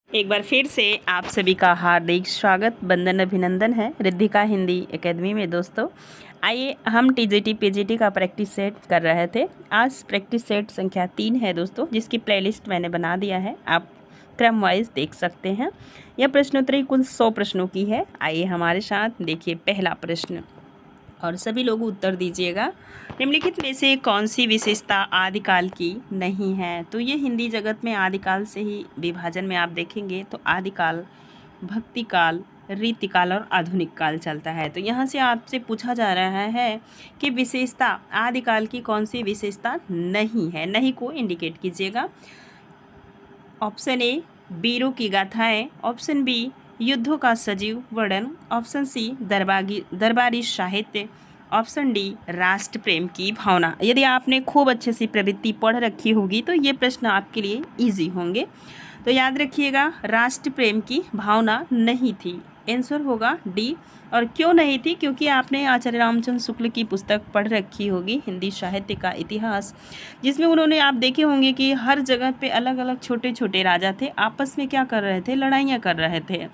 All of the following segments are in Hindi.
एक बार फिर से आप सभी का हार्दिक स्वागत, वंदन, अभिनंदन है रिद्धिका हिंदी एकेडमी में। दोस्तों आइए, हम टीजीटी पीजीटी का प्रैक्टिस सेट कर रहे थे। आज प्रैक्टिस सेट संख्या 3 है दोस्तों, जिसकी प्लेलिस्ट मैंने बना दिया है, आप क्रम वाइज देख सकते हैं। यह प्रश्नोत्तरी कुल 100 प्रश्नों की है। आइए हमारे साथ देखिए पहला प्रश्न, और सभी लोग उत्तर दीजिएगा। निम्नलिखित में से कौन सी विशेषता आदिकाल की नहीं है? तो ये हिंदी जगत में आदिकाल से ही विभाजन में आप देखेंगे तो आदिकाल, भक्तिकाल, रीतिकाल और आधुनिक काल चलता है। तो यहाँ से आपसे पूछा जा रहा है कि विशेषता आदिकाल की कौन सी विशेषता नहीं है। नहीं को इंडिकेट कीजिएगा। ऑप्शन ए वीरों की गाथाएं, ऑप्शन बी युद्धों का सजीव वर्णन, ऑप्शन सी दरबारी साहित्य, ऑप्शन डी राष्ट्र प्रेम की भावना। यदि आपने खूब अच्छे से प्रवृत्ति पढ़ रखी होगी तो ये प्रश्न आपके लिए इजी होंगे। तो याद रखिएगा, राष्ट्र प्रेम की भावना नहीं थी। आंसर होगा डी। और क्यों नहीं थी? क्योंकि आपने आचार्य रामचंद्र शुक्ल की पुस्तक पढ़ रखी होगी, हिंदी साहित्य का इतिहास, जिसमें उन्होंने, आप देखे होंगे कि हर जगह पे अलग अलग छोटे छोटे राजा थे, आपस में क्या कर रहे थे? लड़ाइयाँ कर रहे थे।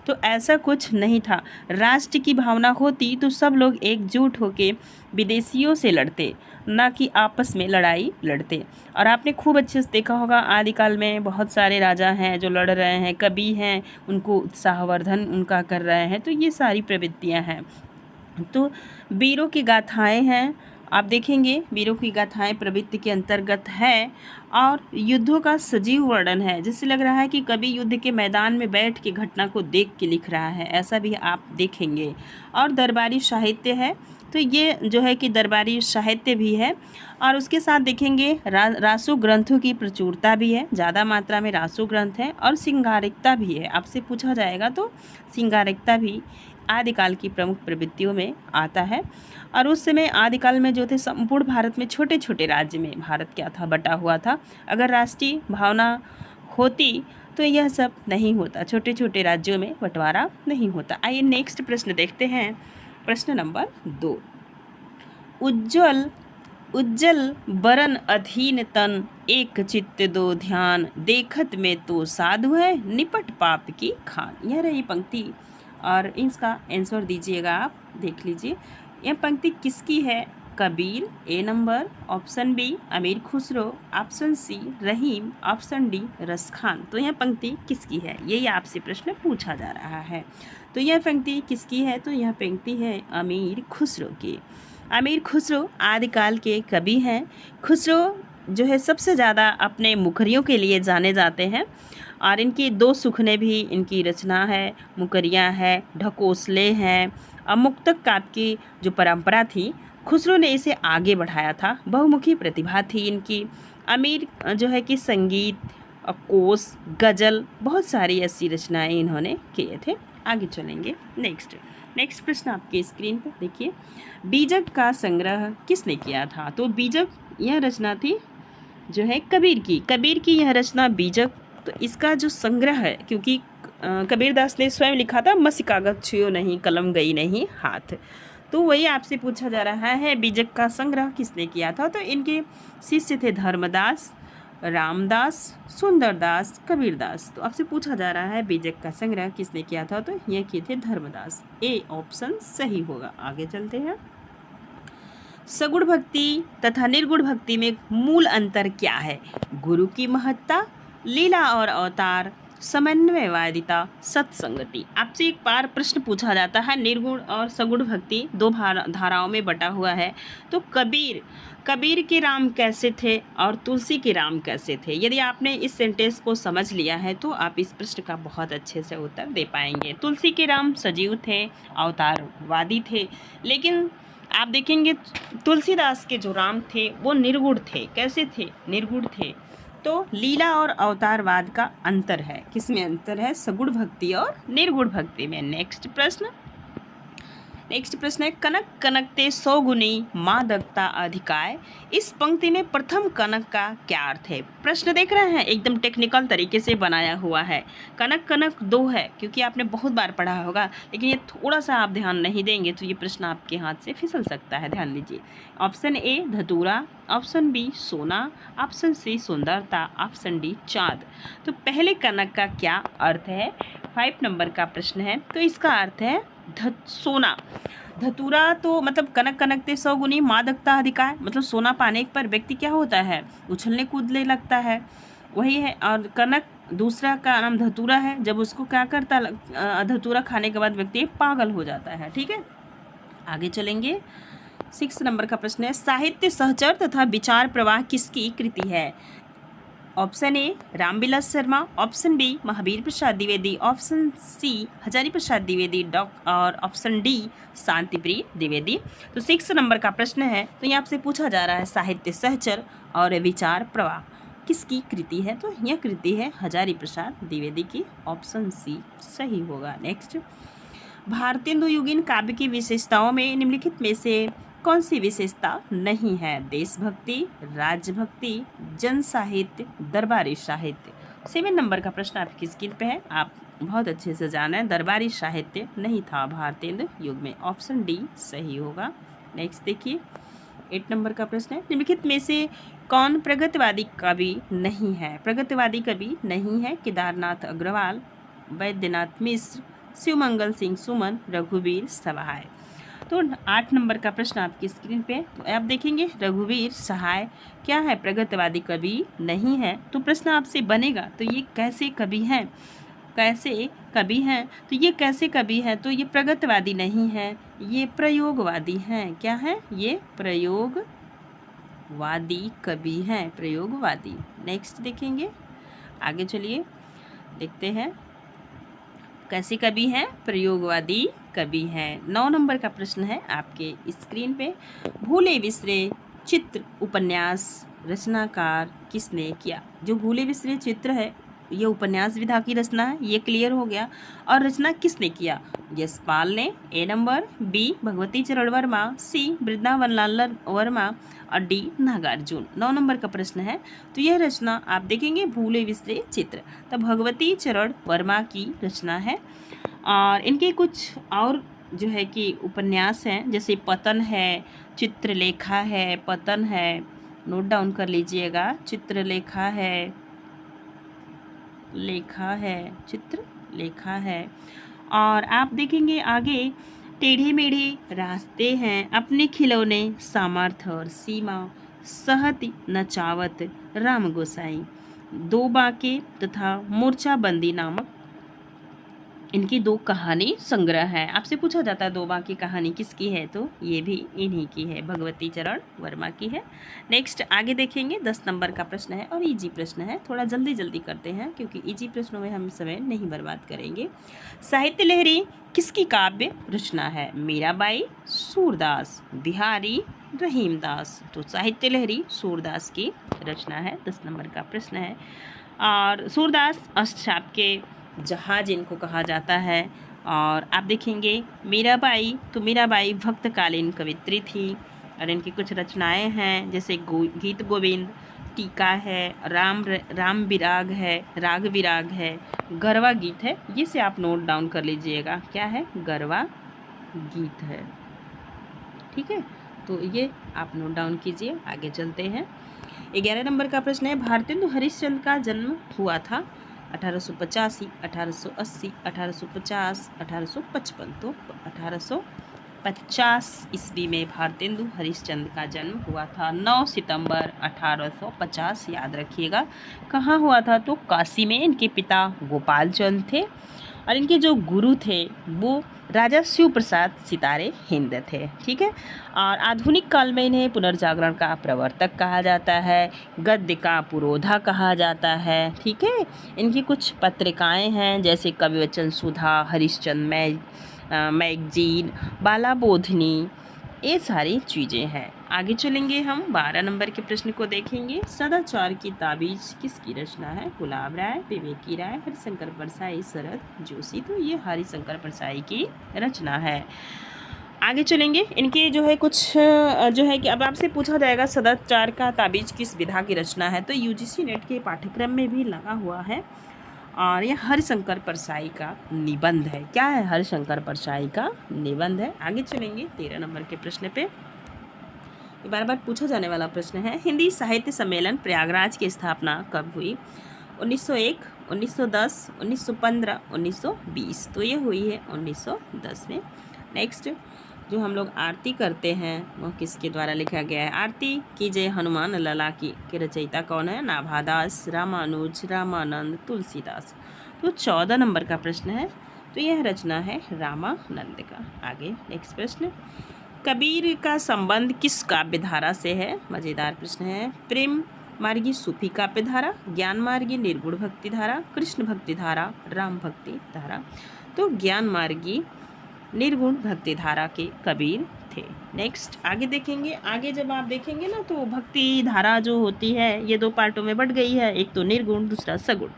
तो ऐसा कुछ नहीं था। राष्ट्र की भावना होती तो सब लोग एकजुट होकर विदेशियों से लड़ते, ना कि आपस में लड़ाई लड़ते। और आपने खूब अच्छे से देखा होगा, आदिकाल में बहुत सारे राजा हैं जो लड़ रहे हैं, कवि हैं उनको उत्साहवर्धन उनका कर रहे हैं। तो ये सारी प्रवृत्तियां हैं। तो वीरों की गाथाएं हैं, आप देखेंगे वीरों की गाथाएं प्रवृत्ति के अंतर्गत है। और युद्धों का सजीव वर्णन है, जिससे लग रहा है कि कभी युद्ध के मैदान में बैठ के घटना को देख के लिख रहा है, ऐसा भी आप देखेंगे। और दरबारी साहित्य है, तो ये जो है कि दरबारी साहित्य भी है। और उसके साथ देखेंगे रासो ग्रंथों की प्रचुरता भी है, ज़्यादा मात्रा में रासो ग्रंथ है। और सिंगारिकता भी है, आपसे पूछा जाएगा तो सिंगारिकता भी आदिकाल की प्रमुख प्रवृत्तियों में आता है। और उस समय आदिकाल में जो थे, संपूर्ण भारत में छोटे छोटे राज्य में भारत क्या था? बटा हुआ था। अगर राष्ट्रीय भावना होती तो यह सब नहीं होता, छोटे छोटे राज्यों में बंटवारा नहीं होता। आइए नेक्स्ट प्रश्न देखते हैं। प्रश्न नंबर 2। उज्जवल उज्जल बरन अधीन तन, एक चित्त दो ध्यान, देखत में तो साधु है, निपट पाप की खान। यह रही पंक्ति, और इसका आंसर दीजिएगा। आप देख लीजिए यह पंक्ति किसकी है? कबीर ए नंबर, ऑप्शन बी अमीर खुसरो, ऑप्शन सी रहीम, ऑप्शन डी रसखान। तो यह पंक्ति किसकी है? यही आपसे प्रश्न पूछा जा रहा है। तो यह पंक्ति किसकी है? तो यह पंक्ति है अमीर खुसरो की। अमीर खुसरो आदिकाल के कवि हैं। खुसरो जो है सबसे ज़्यादा अपने मुखरियों के लिए जाने जाते हैं, और इनकी 2 सुखने भी इनकी रचना है। मुकरियाँ है, ढकोसले हैं, और मुक्तक काव्य की जो परंपरा थी, खुसरो ने इसे आगे बढ़ाया था। बहुमुखी प्रतिभा थी इनकी। अमीर जो है कि संगीत, कोस, गज़ल, बहुत सारी ऐसी रचनाएं इन्होंने किए थे। आगे चलेंगे। नेक्स्ट प्रश्न आपके स्क्रीन पर देखिए। बीजक का संग्रह किसने किया था? तो बीजक यह रचना थी जो है कबीर की यह रचना बीजक। तो इसका जो संग्रह है, क्योंकि कबीरदास ने स्वयं लिखा था, मसी कागज छुओ नहीं, कलम गई नहीं हाथ। तो वही आपसे पूछा जा रहा है, बीजक का संग्रह किसने किया था? तो इनके शिष्य थे धर्मदास, रामदास, सुंदरदास, कबीरदास। तो आपसे पूछा जा रहा है बीजक का संग्रह किसने किया था? तो यह किए थे धर्मदास। ए ऑप्शन सही होगा। आगे चलते हैं। सगुण भक्ति तथा निर्गुण भक्ति में मूल अंतर क्या है? गुरु की महत्ता, लीला और अवतार, समन्वयवादिता, सत्संगति। आपसे एक बार प्रश्न पूछा जाता है, निर्गुण और सगुण भक्ति 2 धाराओं में बटा हुआ है। तो कबीर के राम कैसे थे और तुलसी के राम कैसे थे? यदि आपने इस सेंटेंस को समझ लिया है तो आप इस प्रश्न का बहुत अच्छे से उत्तर दे पाएंगे। तुलसी के राम सजीव थे, अवतारवादी थे, लेकिन आप देखेंगे तुलसीदास के जो राम थे वो निर्गुण थे। कैसे थे? निर्गुण थे। तो लीला और अवतारवाद का अंतर है। किसमें अंतर है? सगुण भक्ति और निर्गुण भक्ति में। नेक्स्ट प्रश्न। नेक्स्ट प्रश्न है, कनक कनकते 100 गुनी मादकता अधिकाय। इस पंक्ति में प्रथम कनक का क्या अर्थ है? प्रश्न देख रहे हैं, एकदम टेक्निकल तरीके से बनाया हुआ है। कनक कनक 2 है, क्योंकि आपने बहुत बार पढ़ा होगा, लेकिन ये थोड़ा सा आप ध्यान नहीं देंगे तो ये प्रश्न आपके हाथ से फिसल सकता है। ध्यान दीजिए। ऑप्शन ए धतूरा, ऑप्शन बी सोना, ऑप्शन सी सुंदरता, ऑप्शन डी चाँद। तो पहले कनक का क्या अर्थ है? 5 नंबर का प्रश्न है, तो इसका अर्थ है सोना। धतूरा तो मतलब कनक कनकते 100 गुनी मादकता अधिकार, मतलब सोना पाने पर व्यक्ति क्या होता है? उछलने कूदने लगता है, वही है। और कनक दूसरा का नाम धतूरा है, जब उसको क्या करता, धतूरा खाने के बाद व्यक्ति पागल हो जाता है। ठीक है, आगे चलेंगे। 6 नंबर का प्रश्न है, साहित्य सहचर तथा विचार प्रवाह किसकी कृति है? Option A Ramvilas Sharma, option B Mahavir Prasad Dwivedi, option C Hazari Prasad Dwivedi और ऑप्शन डी शांतिप्रिय द्विवेदी। तो 6 नंबर का प्रश्न है, तो ये आपसे पूछा जा रहा है साहित्य सहचर और विचार प्रवाह किसकी कृति है? तो यह कृति है हजारी प्रसाद द्विवेदी की। ऑप्शन सी सही होगा। नेक्स्ट, भारतेंदुयुगीन काव्य की विशेषताओं में निम्नलिखित में से कौन सी विशेषता नहीं है? देशभक्ति, राज्यभक्ति, जन साहित्य, दरबारी साहित्य। 7 नंबर का प्रश्न आपकी स्क्रीन पे है, आप बहुत अच्छे से जाना है। दरबारी साहित्य नहीं था भारतेंदु युग में। ऑप्शन डी सही होगा। नेक्स्ट देखिए, 8 नंबर का प्रश्न है, निम्नलिखित में से कौन प्रगतिवादी कवि नहीं है? प्रगतिवादी कवि नहीं है केदारनाथ अग्रवाल, वैद्यनाथ मिश्र, शिवमंगल सिंह सुमन, रघुवीर सहाय। तो 8 नंबर का प्रश्न आपकी स्क्रीन पे, तो आप देखेंगे रघुवीर सहाय क्या है? प्रगतिवादी कवि नहीं है। तो प्रश्न आपसे बनेगा, तो ये कैसे कवि हैं? कैसे कवि हैं? तो ये कैसे कवि है? तो ये प्रगतिवादी नहीं है, ये प्रयोगवादी हैं। क्या है? ये प्रयोगवादी कवि हैं, प्रयोगवादी। नेक्स्ट देखेंगे, आगे चलिए देखते हैं कैसे कवि हैं? प्रयोगवादी कवि हैं। 9 नंबर का प्रश्न है आपके स्क्रीन पे, भूले बिसरे चित्र उपन्यास रचनाकार किसने किया? जो भूले बिसरे चित्र है, ये उपन्यास विधा की रचना है, ये क्लियर हो गया। और रचना किसने किया? यशपाल ने, ए नंबर, बी भगवती चरण वर्मा, सी वृंदावन लाल वर्मा और डी नागार्जुन। 9 नंबर का प्रश्न है, तो यह रचना आप देखेंगे भूले बिसरे चित्र, तो भगवती चरण वर्मा की रचना है। और इनके कुछ और जो है कि उपन्यास हैं, जैसे पतन है, चित्रलेखा है, पतन है, नोट डाउन कर लीजिएगा। चित्रलेखा है, लेखा है, चित्रलेखा है। और आप देखेंगे आगे, टेढ़े मेढ़े रास्ते हैं, अपने खिलौने, सामर्थ्य और सीमा, सहति नचावत, राम गोसाई, दो बाके तथा मोर्चाबंदी नामक इनकी 2 कहानी संग्रह है। आपसे पूछा जाता है 2 बाकी कहानी किसकी है? तो ये भी इन्हीं की है, भगवती चरण वर्मा की है। नेक्स्ट आगे देखेंगे, 10 नंबर का प्रश्न है और इजी प्रश्न है, थोड़ा जल्दी जल्दी करते हैं क्योंकि इजी प्रश्नों में हम समय नहीं बर्बाद करेंगे। साहित्य लहरी किसकी काव्य रचना है? मीराबाई, सूरदास, बिहारी, रहीमदास। तो साहित्य लहरी सूरदास की रचना है। 10 नंबर का प्रश्न है। और सूरदास अष्टचाप के जहाज इनको कहा जाता है। और आप देखेंगे मीराबाई, तो मीराबाई भक्तकालीन कवित्री थी और इनकी कुछ रचनाएं हैं, जैसे गीत गोविंद, टीका है, राम विराग है, राग विराग है, गरवा गीत है। ये से आप नोट डाउन कर लीजिएगा, क्या है? गरवा गीत है। ठीक है, तो ये आप नोट डाउन कीजिए। आगे चलते हैं। 11 नंबर का प्रश्न है, भारतेंदु हरिश्चंद्र का जन्म हुआ था 1885, 1880, 1850, 1855। तो 1850 ईस्वी में भारतेंदु हरिश्चंद्र का जन्म हुआ था। 9 सितंबर 1850 याद रखिएगा। कहाँ हुआ था? तो काशी में। इनके पिता गोपाल चंद थे और इनके जो गुरु थे वो राजा शिव प्रसाद सितारे हिंद थे। ठीक है, और आधुनिक काल में इन्हें पुनर्जागरण का प्रवर्तक कहा जाता है, गद्य का पुरोधा कहा जाता है। ठीक है, इनकी कुछ पत्रिकाएं हैं, जैसे कविवचन सुधा, हरिश्चंद्र मैगजीन, बाला बोधनी, ये सारी चीज़ें हैं। आगे चलेंगे हम, 12 नंबर के प्रश्न को देखेंगे। सदाचार की ताबीज किसकी रचना है? गुलाब राय, विवेकी राय, हरिशंकर परसाई, शरद जोशी। तो ये हरिशंकर परसाई की रचना है। आगे चलेंगे। इनके जो है कुछ जो है कि अब आपसे पूछा जाएगा सदाचार का ताबीज किस विधा की रचना है, तो यूजीसी नेट के पाठ्यक्रम में भी लगा हुआ है और यह हरिशंकर परसाई का निबंध है। क्या है? हरिशंकर परसाई का निबंध है। आगे चलेंगे 13 नंबर के प्रश्न पे। बार बार पूछा जाने वाला प्रश्न है, हिंदी साहित्य सम्मेलन प्रयागराज की स्थापना कब हुई? 1901, 1910, 1915, 1920। तो ये हुई है 1910 में। नेक्स्ट, जो हम लोग आरती करते हैं वह किसके द्वारा लिखा गया है? आरती की जय हनुमान लला की के रचयिता कौन है? नाभादास, रामानुज, रामानंद, तुलसीदास। तो 14 नंबर का प्रश्न है, तो यह रचना है रामानंद का। आगे नेक्स्ट प्रश्न, कबीर का संबंध किस काव्य धारा से है? मजेदार प्रश्न है। प्रेम मार्गी सूफी काव्य धारा, ज्ञान मार्गी निर्गुण भक्ति धारा, कृष्ण भक्ति धारा, राम भक्ति धारा। तो ज्ञान मार्गी निर्गुण भक्ति धारा के कबीर थे। नेक्स्ट आगे देखेंगे। आगे जब आप देखेंगे ना तो भक्ति धारा जो होती है ये दो पार्टों में बढ़ गई है, एक तो निर्गुण, दूसरा सगुण।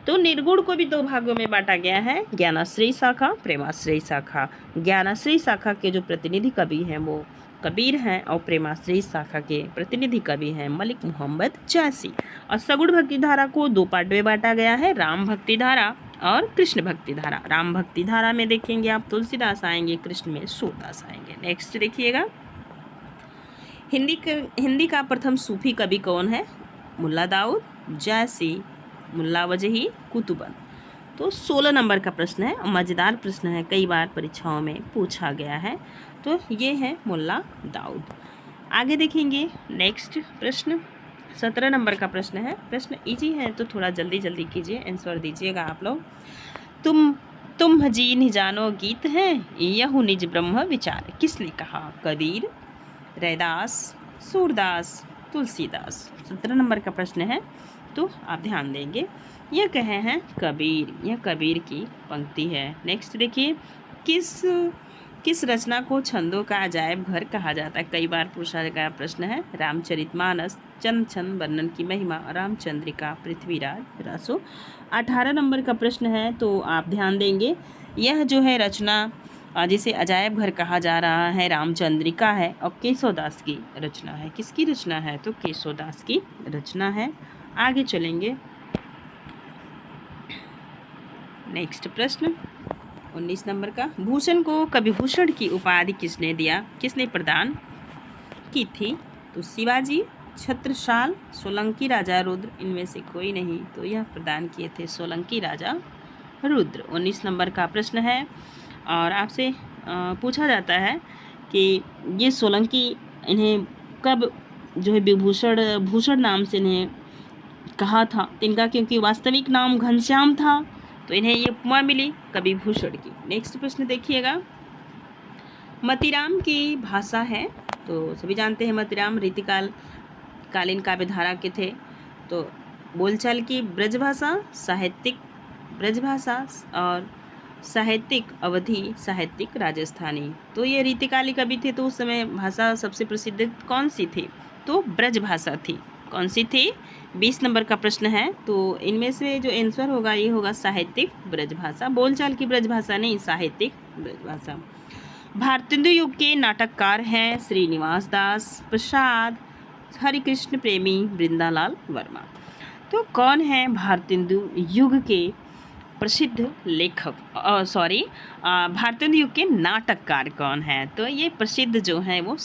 तो निर्गुण को भी दो भागों में बांटा गया है, ज्ञानाश्रयी शाखा, प्रेमाश्रयी शाखा। ज्ञानाश्रयी शाखा के जो प्रतिनिधि कवि हैं वो कबीर हैं और प्रेमाश्रयी शाखा के प्रतिनिधि कवि हैं मलिक मोहम्मद जैसी। और सगुण भक्ति धारा को दो पार्ट में बांटा गया है, राम भक्ति धारा और कृष्ण भक्ति धारा। राम भक्ति धारा में देखेंगे आप तुलसीदास आएंगे, कृष्ण में सूरदास आएंगे। नेक्स्ट देखिएगा, हिंदी का प्रथम सूफी कवि कौन है? मुल्ला दाऊद, जैसी, मुल्ला वजही, कुतुबन। तो 16 नंबर का प्रश्न है, मज़ेदार प्रश्न है, कई बार परीक्षाओं में पूछा गया है। तो ये है मुल्ला दाऊद। आगे देखेंगे नेक्स्ट प्रश्न 17 नंबर का प्रश्न है। प्रश्न इजी है तो थोड़ा जल्दी जल्दी कीजिए, आंसर दीजिएगा आप लोग। तुम जी नि जानो गीत है, यहु निज ब्रह्म विचार, किसने कहा? कबीर, रैदास, सूरदास, तुलसीदास। 17 नंबर का प्रश्न है तो आप ध्यान देंगे। यह कहे हैं कबीर, यह कबीर की पंक्ति है। नेक्स्ट देखिए, किस रचना को छंदों का अजायब घर कहा जाता है? कई बार पूछा गया प्रश्न है। रामचरितमानस, चंद छंद वर्णन की महिमा, रामचंद्रिका, पृथ्वीराज, रासो। 18 नंबर का प्रश्न है तो आप ध्यान देंगे। यह जो है रचना जिसे अजायब घर कहा जा रहा है रामचंद्रिका है और केशवदास की रचना है। किसकी रचना है? तो केशवदास की रचना है। आगे चलेंगे नेक्स्ट प्रश्न 19 नंबर का, भूषण को कवि भूषण की उपाधि किसने दिया, किसने प्रदान की थी? तो शिवाजी, छत्रसाल, सोलंकी राजा रुद्र, इनमें से कोई नहीं। तो यह प्रदान किए थे सोलंकी राजा रुद्र। 19 नंबर का प्रश्न है और आपसे पूछा जाता है कि ये सोलंकी इन्हें कब जो है भूषण नाम से इन्हें कहा था? इनका क्योंकि वास्तविक नाम घनश्याम था तो इन्हें ये उपमा मिली कवि भूषण की। नेक्स्ट प्रश्न देखिएगा, मतीराम की भाषा है तो सभी जानते हैं मतीराम रीतिकालीन काव्यधारा के थे। तो बोलचाल की ब्रजभाषा, साहित्यिक ब्रजभाषा और साहित्यिक अवधी, साहित्यिक राजस्थानी। तो ये रीतिकाली कवि थे तो उस समय भाषा सबसे प्रसिद्ध कौन सी थी? तो ब्रजभाषा थी। कौन सी थी? 20 नंबर का प्रश्न है तो इनमें से जो आंसर होगा ये होगा साहित्यिक ब्रजभाषा। बोलचाल की ब्रजभाषा नहीं, साहित्यिक ब्रजभाषा। भारतेंदु युग के नाटककार हैं श्रीनिवास दास, प्रसाद, हरिकृष्ण प्रेमी, वृंदालाल वर्मा। तो कौन है भारतेंदु युग के प्रसिद्ध लेखक? भारतेंदु युग के नाटककार कौन है? तो ये प्रसिद्ध जो हैं वो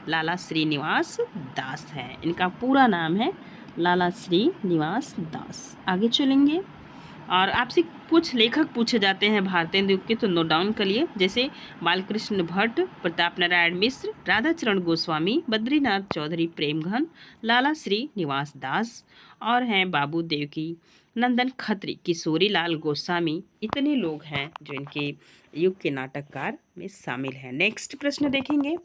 लाला श्रीनिवास दास हैं। इनका पूरा नाम है लाला श्रीनिवास दास। आगे चलेंगे और आपसे कुछ लेखक पूछे जाते हैं भारतेंदु युग के, तो नोट डाउन करिए। जैसे बालकृष्ण भट्ट, प्रताप नारायण मिश्र, राधाचरण गोस्वामी, बद्रीनाथ चौधरी प्रेमघन, लाला श्रीनिवास दास और हैं बाबू देवकी नंदन खत्री, किशोरी लाल गोस्वामी। इतने लोग हैं जो इनके युग के नाटककार में शामिल हैं। नेक्स्ट प्रश्न देखेंगे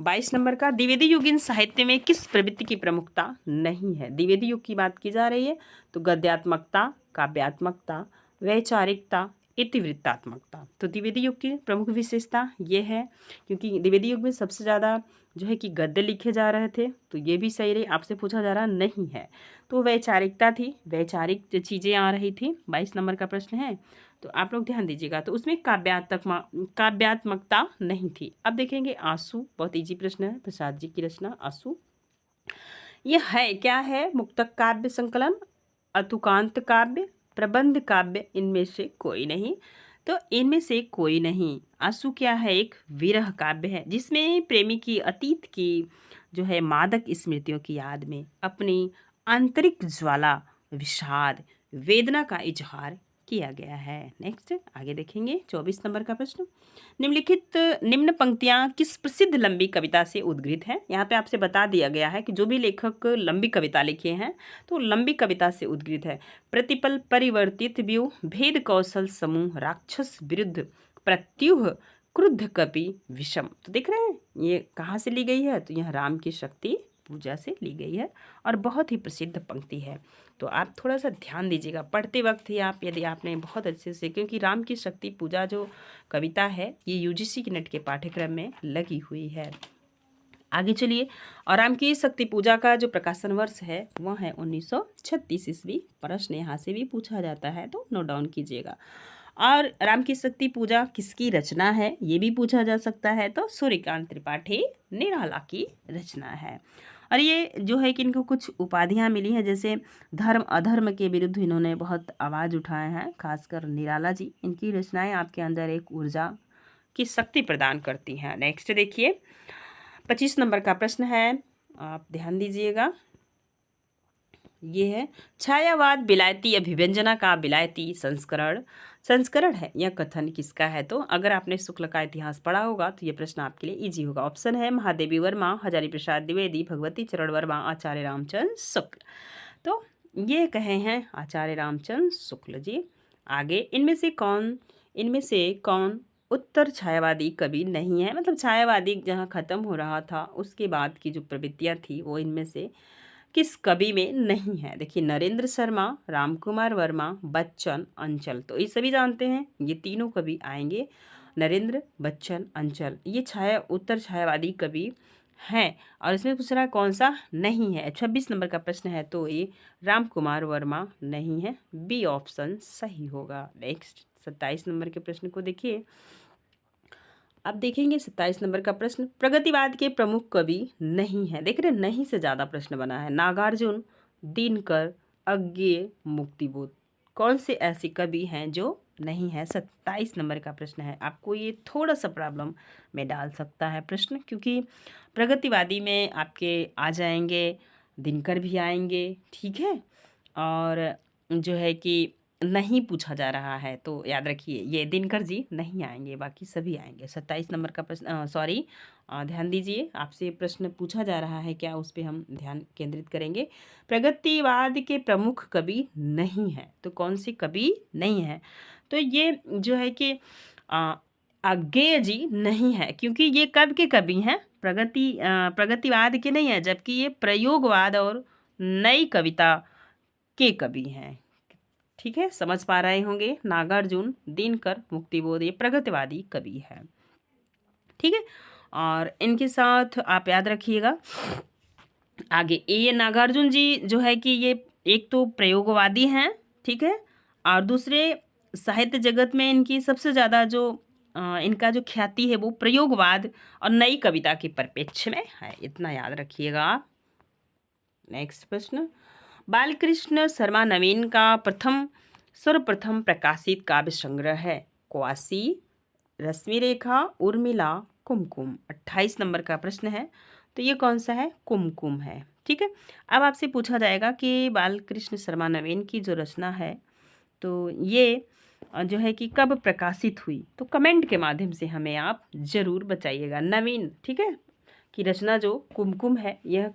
22 नंबर का, द्विवेदी युगीन साहित्य में किस प्रवृत्ति की प्रमुखता नहीं है? द्विवेदी युग की बात की जा रही है तो गद्यात्मकता, काव्यात्मकता, वैचारिकता, इतिवृत्तात्मकता। तो द्विवेदी युग की प्रमुख विशेषता ये है क्योंकि द्विवेदी युग में सबसे ज़्यादा जो है कि गद्य लिखे जा रहे थे, तो ये भी सही रही। आपसे पूछा जा रहा नहीं है, तो वैचारिकता थी, वैचारिक चीज़ें आ रही थी। 22 नंबर का प्रश्न है, तो आप लोग ध्यान दीजिएगा। तो उसमें काव्यात्मकता नहीं थी। अब देखेंगे आंसू, बहुत ईजी प्रश्न है, प्रसाद जी की रचना आंसू। ये है क्या है? मुक्तक काव्य संकलन, अतुकांत काव्य, प्रबंध काव्य, इनमें से कोई नहीं। तो इनमें से कोई नहीं। आंसू क्या है? एक विरह काव्य है, जिसमें प्रेमी की अतीत की जो है मादक स्मृतियों की याद में अपनी आंतरिक ज्वाला, विषाद, वेदना का इजहार किया गया है। नेक्स्ट आगे देखेंगे 24 नंबर का प्रश्न। निम्न पंक्तियां किस प्रसिद्ध लंबी कविता से उद्गृत हैं? यहाँ पे आपसे बता दिया गया है कि जो भी लेखक लंबी कविता लिखे हैं तो लंबी कविता से उद्गृत है। प्रतिपल परिवर्तित व्यूह, भेद कौशल समूह, राक्षस विरुद्ध प्रत्युह, क्रुद्ध कपि विषम। तो देख रहे हैं ये कहाँ से ली गई है? तो यह राम की शक्ति पूजा से ली गई है और बहुत ही प्रसिद्ध पंक्ति है। तो आप थोड़ा सा ध्यान दीजिएगा पढ़ते वक्त ही, आप यदि आपने बहुत अच्छे से, क्योंकि राम की शक्ति पूजा जो कविता है ये यूजीसी की नेट के पाठ्यक्रम में लगी हुई है। आगे चलिए। और राम की शक्ति पूजा का जो प्रकाशन वर्ष है वह है 1936 ईस्वी। प्रश्न यहाँ से भी पूछा जाता है, तो नोट डाउन कीजिएगा। और राम की शक्ति पूजा किसकी रचना है ये भी पूछा जा सकता है, तो सूर्यकांत त्रिपाठी निराला की रचना है। और ये जो है कि इनको कुछ उपाधियां मिली हैं, जैसे धर्म अधर्म के विरुद्ध इन्होंने बहुत आवाज़ उठाए हैं, खासकर निराला जी। इनकी रचनाएं आपके अंदर एक ऊर्जा की शक्ति प्रदान करती हैं। नेक्स्ट देखिए 25 नंबर का प्रश्न है, आप ध्यान दीजिएगा। ये है छायावाद विलायती अभिव्यंजना का विलायती संस्करण है। यह कथन किसका है? तो अगर आपने शुक्ल का इतिहास पढ़ा होगा तो ये प्रश्न आपके लिए इजी होगा। ऑप्शन है महादेवी वर्मा, हजारी प्रसाद द्विवेदी, भगवती चरण वर्मा, आचार्य रामचंद्र शुक्ल। तो ये कहे हैं आचार्य रामचंद्र शुक्ल जी। आगे इनमें से कौन उत्तर छायावादी कवि नहीं है? मतलब छायावादी जहाँ खत्म हो रहा था उसके बाद की जो प्रवृत्तियाँ थी वो इनमें से किस कवि में नहीं है? देखिए नरेंद्र शर्मा, रामकुमार वर्मा, बच्चन, अंचल। तो ये सभी जानते हैं ये तीनों कवि आएंगे, नरेंद्र, बच्चन, अंचल। ये उत्तर छायावादी कवि हैं। और इसमें पूछ रहा है कौन सा नहीं है। 26 नंबर का प्रश्न है, तो ये रामकुमार वर्मा नहीं है, बी ऑप्शन सही होगा। नेक्स्ट 27 नंबर के प्रश्न को देखिए। अब देखेंगे 27 नंबर का प्रश्न, प्रगतिवाद के प्रमुख कवि नहीं है। देख रहे नहीं से ज़्यादा प्रश्न बना है। नागार्जुन, दिनकर, अज्ञेय, मुक्तिबोध। कौन से ऐसे कवि हैं जो नहीं है? 27 नंबर का प्रश्न है। आपको ये थोड़ा सा प्रॉब्लम में डाल सकता है प्रश्न, क्योंकि प्रगतिवादी में आपके आ जाएंगे, दिनकर भी आएंगे, ठीक है। और जो है कि नहीं पूछा जा रहा है, तो याद रखिए ये दिनकर जी नहीं आएंगे, बाकी सभी आएंगे। 27 नंबर का प्रश्न सॉरी ध्यान दीजिए, आपसे प्रश्न पूछा जा रहा है क्या, उस पर हम ध्यान केंद्रित करेंगे। प्रगतिवाद के प्रमुख कवि नहीं है, तो कौन सी कवि नहीं है? तो ये जो है कि अज्ञेय जी नहीं है, क्योंकि ये कब के कवि हैं? प्रगतिवाद के नहीं है, जबकि ये प्रयोगवाद और नई कविता के कवि हैं। ठीक है, समझ पा रहे होंगे। नागार्जुन, दिनकर, मुक्तिबोध ये प्रगतिवादी कवि है, ठीक है। और इनके साथ आप याद रखिएगा आगे ये नागार्जुन जी जो है कि ये एक तो प्रयोगवादी हैं, ठीक है, और दूसरे साहित्य जगत में इनकी सबसे ज़्यादा जो इनका जो ख्याति है वो प्रयोगवाद और नई कविता के परिप्रेक्ष्य में है, इतना याद रखिएगा आप। नेक्स्ट प्रश्न, बालकृष्ण शर्मा नवीन का सर्वप्रथम प्रकाशित काव्य संग्रह है क्वासी, रश्मि रेखा, उर्मिला, कुमकुम। 28 नंबर का प्रश्न है, तो ये कौन सा है? कुमकुम है, ठीक है। अब आपसे पूछा जाएगा कि बालकृष्ण शर्मा नवीन की जो रचना है तो ये जो है कि कब प्रकाशित हुई, तो कमेंट के माध्यम से हमें आप ज़रूर बताइएगा। नवीन, ठीक है, की रचना जो कुमकुम है यह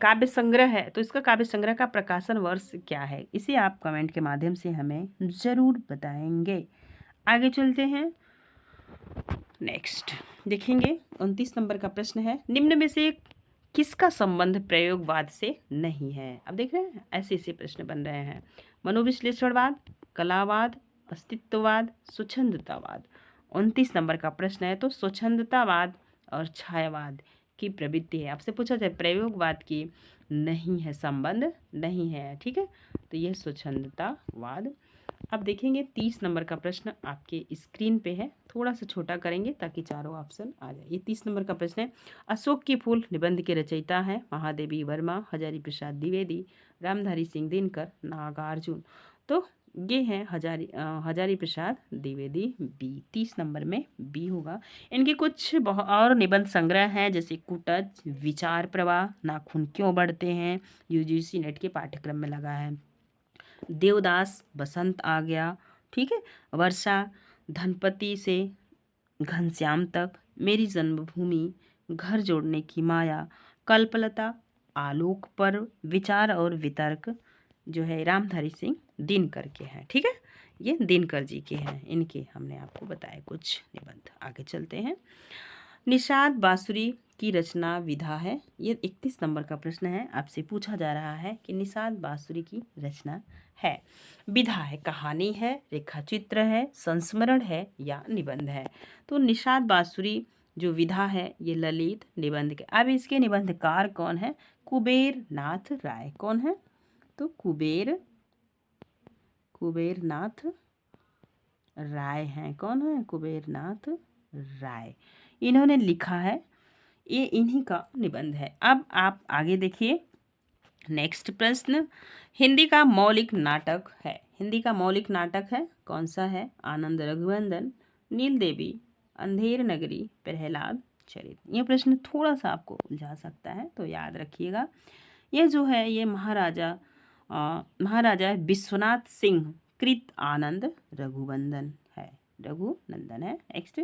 काव्य संग्रह है, तो इसका काव्य संग्रह का प्रकाशन वर्ष क्या है, इसे आप कमेंट के माध्यम से हमें ज़रूर बताएंगे। आगे चलते हैं। नेक्स्ट देखेंगे 29 नंबर का प्रश्न है, निम्न में से किसका संबंध प्रयोगवाद से नहीं है? अब देख रहे हैं ऐसे ऐसे प्रश्न बन रहे हैं। मनोविश्लेषणवाद, कलावाद, अस्तित्ववाद, स्वच्छंदतावाद। 29 नंबर का प्रश्न है, तो स्वच्छंदतावाद और छायावाद की प्रवृत्ति है। आपसे पूछा जाए प्रयोगवाद की नहीं है, संबंध नहीं है, ठीक है। तो यह स्वच्छंदतावाद। अब देखेंगे 30 नंबर का प्रश्न आपके स्क्रीन पे है, थोड़ा सा छोटा करेंगे ताकि चारों ऑप्शन आ जाए। ये 30 नंबर का प्रश्न है। अशोक के फूल निबंध के रचयिता हैं महादेवी वर्मा, हजारी प्रसाद द्विवेदी, रामधारी सिंह दिनकर, नागार्जुन। तो ये है हजारी प्रसाद द्विवेदी, बी। 30 नंबर में बी होगा। इनके कुछ और निबंध संग्रह हैं, जैसे कुटज, विचार प्रवाह, नाखून क्यों बढ़ते हैं, यूजीसी नेट के पाठ्यक्रम में लगा है। देवदास, बसंत आ गया, ठीक है। वर्षा, धनपति से घनश्याम तक, मेरी जन्मभूमि, घर जोड़ने की माया, कल्पलता, आलोक पर्व, विचार और वितर्क जो है रामधारी सिंह दिनकर के हैं, ठीक है। ये दिनकर जी के हैं, इनके हमने आपको बताया कुछ निबंध। आगे चलते हैं। निषाद बांसुरी की रचना विधा है। ये 31 नंबर का प्रश्न है, आपसे पूछा जा रहा है कि निषाद बांसुरी की रचना है, विधा है, कहानी है, रेखाचित्र है, संस्मरण है या निबंध है। तो निषाद बांसुरी जो विधा है ये ललित निबंध के। अब इसके निबंधकार कौन है? कुबेर नाथ राय। कौन है? तो कुबेर नाथ राय हैं। कौन है? कुबेर नाथ राय, इन्होंने लिखा है, ये इन्हीं का निबंध है। अब आप आगे देखिए नेक्स्ट प्रश्न। हिंदी का मौलिक नाटक है, हिंदी का मौलिक नाटक है, कौन सा है? आनंद रघुवंदन, नील देवी, अंधेर नगरी, प्रहलाद चरित। ये प्रश्न थोड़ा सा आपको उलझा सकता है, तो याद रखिएगा। ये जो है ये महाराजा विश्वनाथ सिंह कृत आनंद रघुवंदन है, रघुनंदन है। नेक्स्ट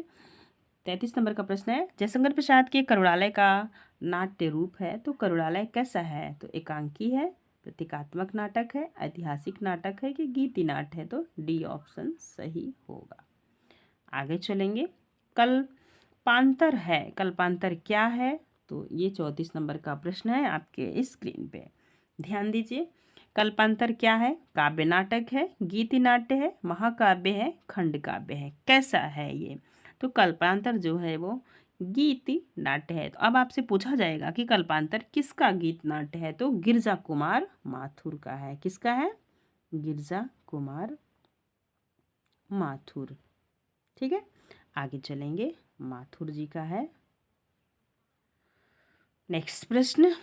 33 नंबर का प्रश्न है। जयशंकर प्रसाद के करुणालय का नाट्य रूप है, तो करुणालय कैसा है? तो एकांकी है, प्रतीकात्मक नाटक है, ऐतिहासिक नाटक है कि गीति नाट्य है? तो डी ऑप्शन सही होगा। आगे चलेंगे। कल्पांतर है, कल्पांतर क्या है? तो ये 34 नंबर का प्रश्न है आपके स्क्रीन पे, ध्यान दीजिए। कल्पांतर क्या है? काव्य नाटक है, गीति नाट्य है, महाकाव्य है, खंड काव्य है, कैसा है ये? तो कल्पांतर जो है वो गीति नाट्य है। तो अब आपसे पूछा जाएगा कि कल्पांतर किसका गीत नाट्य है? तो गिरजा कुमार माथुर का है। किसका है? गिरजा कुमार माथुर, ठीक है। आगे चलेंगे, माथुर जी का है। नेक्स्ट प्रश्न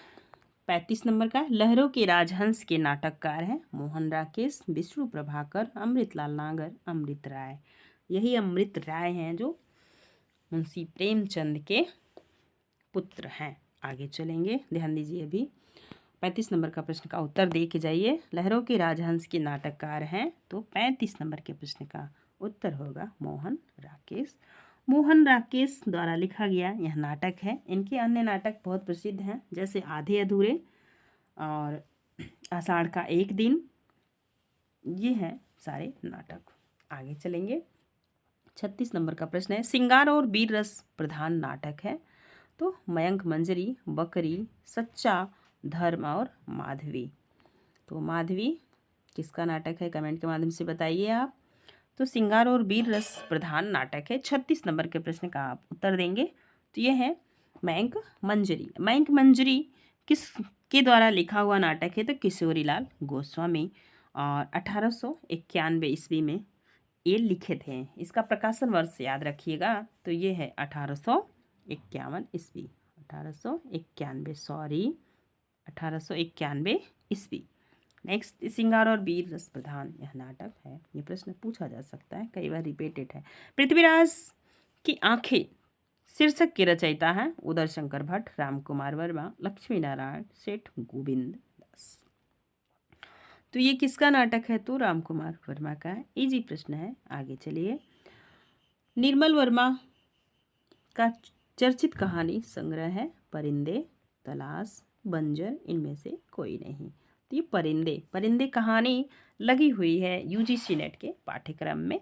35 नंबर का। लहरों के राजहंस के नाटककार हैं मोहन राकेश, विष्णु प्रभाकर, अमृतलाल नागर, अमृत राय। यही अमृत राय हैं जो मुंशी प्रेमचंद के पुत्र हैं। आगे चलेंगे, ध्यान दीजिए। अभी 35 नंबर का प्रश्न का उत्तर दे के जाइए। लहरों के राजहंस के नाटककार हैं, तो 35 नंबर के प्रश्न का उत्तर होगा मोहन राकेश। मोहन राकेश द्वारा लिखा गया यह नाटक है। इनके अन्य नाटक बहुत प्रसिद्ध हैं, जैसे आधे अधूरे और आषाढ़ का एक दिन, ये हैं सारे नाटक। आगे चलेंगे। 36 नंबर का प्रश्न है। सिंगार और वीर रस प्रधान नाटक है, तो मयंक मंजरी, बकरी, सच्चा धर्म और माधवी। तो माधवी किसका नाटक है? कमेंट के माध्यम से बताइए आप। तो सिंगार और वीर रस प्रधान नाटक है। 36 नंबर के प्रश्न का आप उत्तर देंगे, तो ये है मयंक मंजरी। मयंक मंजरी किस के द्वारा लिखा हुआ नाटक है? तो किशोरीलाल गोस्वामी, और 1891 ईस्वी में ये लिखे थे। इसका प्रकाशन वर्ष याद रखिएगा, तो ये है 1851 ईस्वी, 1891 ईस्वी। नेक्स्ट, सिंगार और वीर रस प्रधान यह नाटक है। ये प्रश्न पूछा जा सकता है, कई बार रिपीटेड है। पृथ्वीराज की आंखें शीर्षक के रचयिता हैं उदय शंकर भट्ट, रामकुमार वर्मा, लक्ष्मी नारायण सेठ, गोविंद दास। तो ये किसका नाटक है? तो रामकुमार वर्मा का है। इजी प्रश्न है। आगे चलिए। निर्मल वर्मा का चर्चित कहानी संग्रह है परिंदे, तलाश, बंजर, इनमें से कोई नहीं। तो ये परिंदे कहानी लगी हुई है यूजीसी नेट के पाठ्यक्रम में।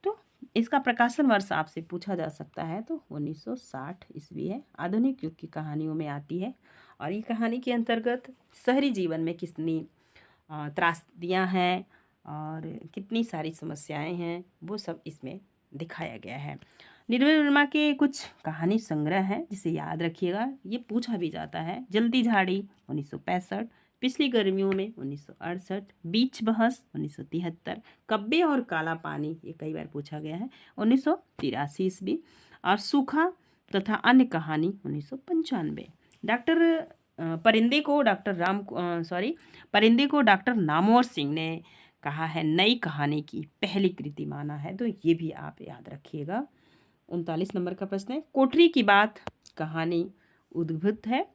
तो इसका प्रकाशन वर्ष आपसे पूछा जा सकता है, तो 1960 ईस्वी है। आधुनिक युग की कहानियों में आती है, और ये कहानी के अंतर्गत शहरी जीवन में कितनी त्रासदियाँ हैं और कितनी सारी समस्याएं हैं, वो सब इसमें दिखाया गया है। निर्मल वर्मा के कुछ कहानी संग्रह हैं जिसे याद रखिएगा, ये पूछा भी जाता है। जल्दी झाड़ी 1965, पिछली गर्मियों में 1968, बीच बहस 1973, कब्बे और काला पानी ये कई बार पूछा गया है 1983 ईस्वी, और सूखा तथा अन्य कहानी 1995। डॉक्टर परिंदे को डॉक्टर नामवर सिंह ने कहा है नई कहानी की पहली कृति माना है, तो ये भी आप याद रखिएगा। 39 नंबर का प्रश्न है, कोठरी की बात कहानी उद्भुत है,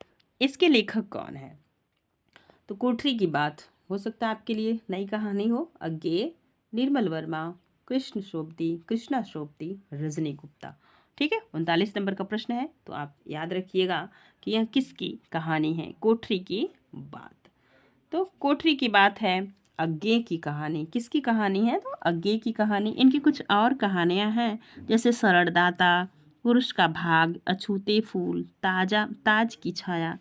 इसके लेखक कौन है? तो कोठरी की बात हो सकता है आपके लिए नई कहानी हो। अज्ञेय, निर्मल वर्मा, कृष्णा शोभती, रजनी गुप्ता। ठीक है, 39 नंबर का प्रश्न है, तो आप याद रखिएगा कि यह किसकी कहानी है, कोठरी की बात। तो कोठरी की बात है अज्ञेय की कहानी। किसकी कहानी है? तो अज्ञेय की कहानी। इनकी कुछ और कहानियां हैं जैसे सरलदाता, पुरुष का भाग, अछूते फूल, ताज की छाया।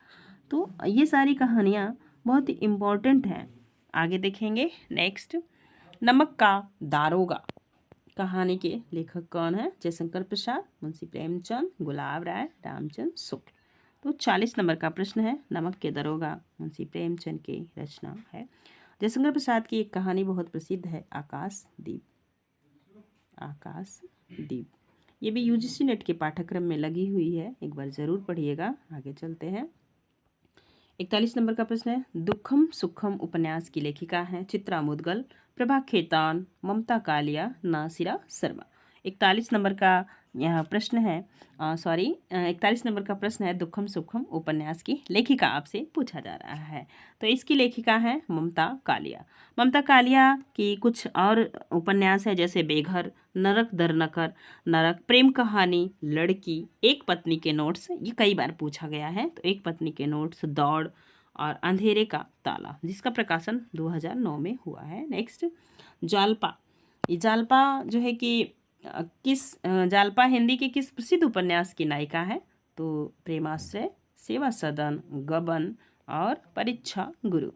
तो ये सारी कहानियां बहुत ही इम्पोर्टेंट हैं। आगे देखेंगे। नेक्स्ट, नमक का दारोगा कहानी के लेखक कौन है? जयशंकर प्रसाद, मुंशी प्रेमचंद, गुलाब राय, रामचंद्र शुक्ल। तो 40 नंबर का प्रश्न है, नमक के दरोगा मुंशी प्रेमचंद की रचना है। जयशंकर प्रसाद की एक कहानी बहुत प्रसिद्ध है, आकाश दीप। ये भी यूजीसी नेट के पाठ्यक्रम में लगी हुई है, एक बार जरूर पढ़िएगा। आगे चलते हैं। 41 नंबर का प्रश्न है, दुखम सुखम उपन्यास की लेखिका हैं चित्रा मुदगल, प्रभा खेतान, ममता कालिया, नासिरा शर्मा। 41 नंबर का यह प्रश्न है 41 नंबर का प्रश्न है, दुखम सुखम उपन्यास की लेखिका आपसे पूछा जा रहा है। तो इसकी लेखिका है ममता कालिया। ममता कालिया की कुछ और उपन्यास है जैसे बेघर, नरक दर नरक, प्रेम कहानी, लड़की, एक पत्नी के नोट्स, ये कई बार पूछा गया है। तो एक पत्नी के नोट्स, दौड़ और अंधेरे का ताला, जिसका प्रकाशन 2009 में हुआ है। नेक्स्ट, जालपा। ये जालपा जो है कि जालपा हिंदी के किस प्रसिद्ध उपन्यास की नायिका है? तो प्रेमाश्रय, सेवा सदन, गबन और परीक्षा गुरु।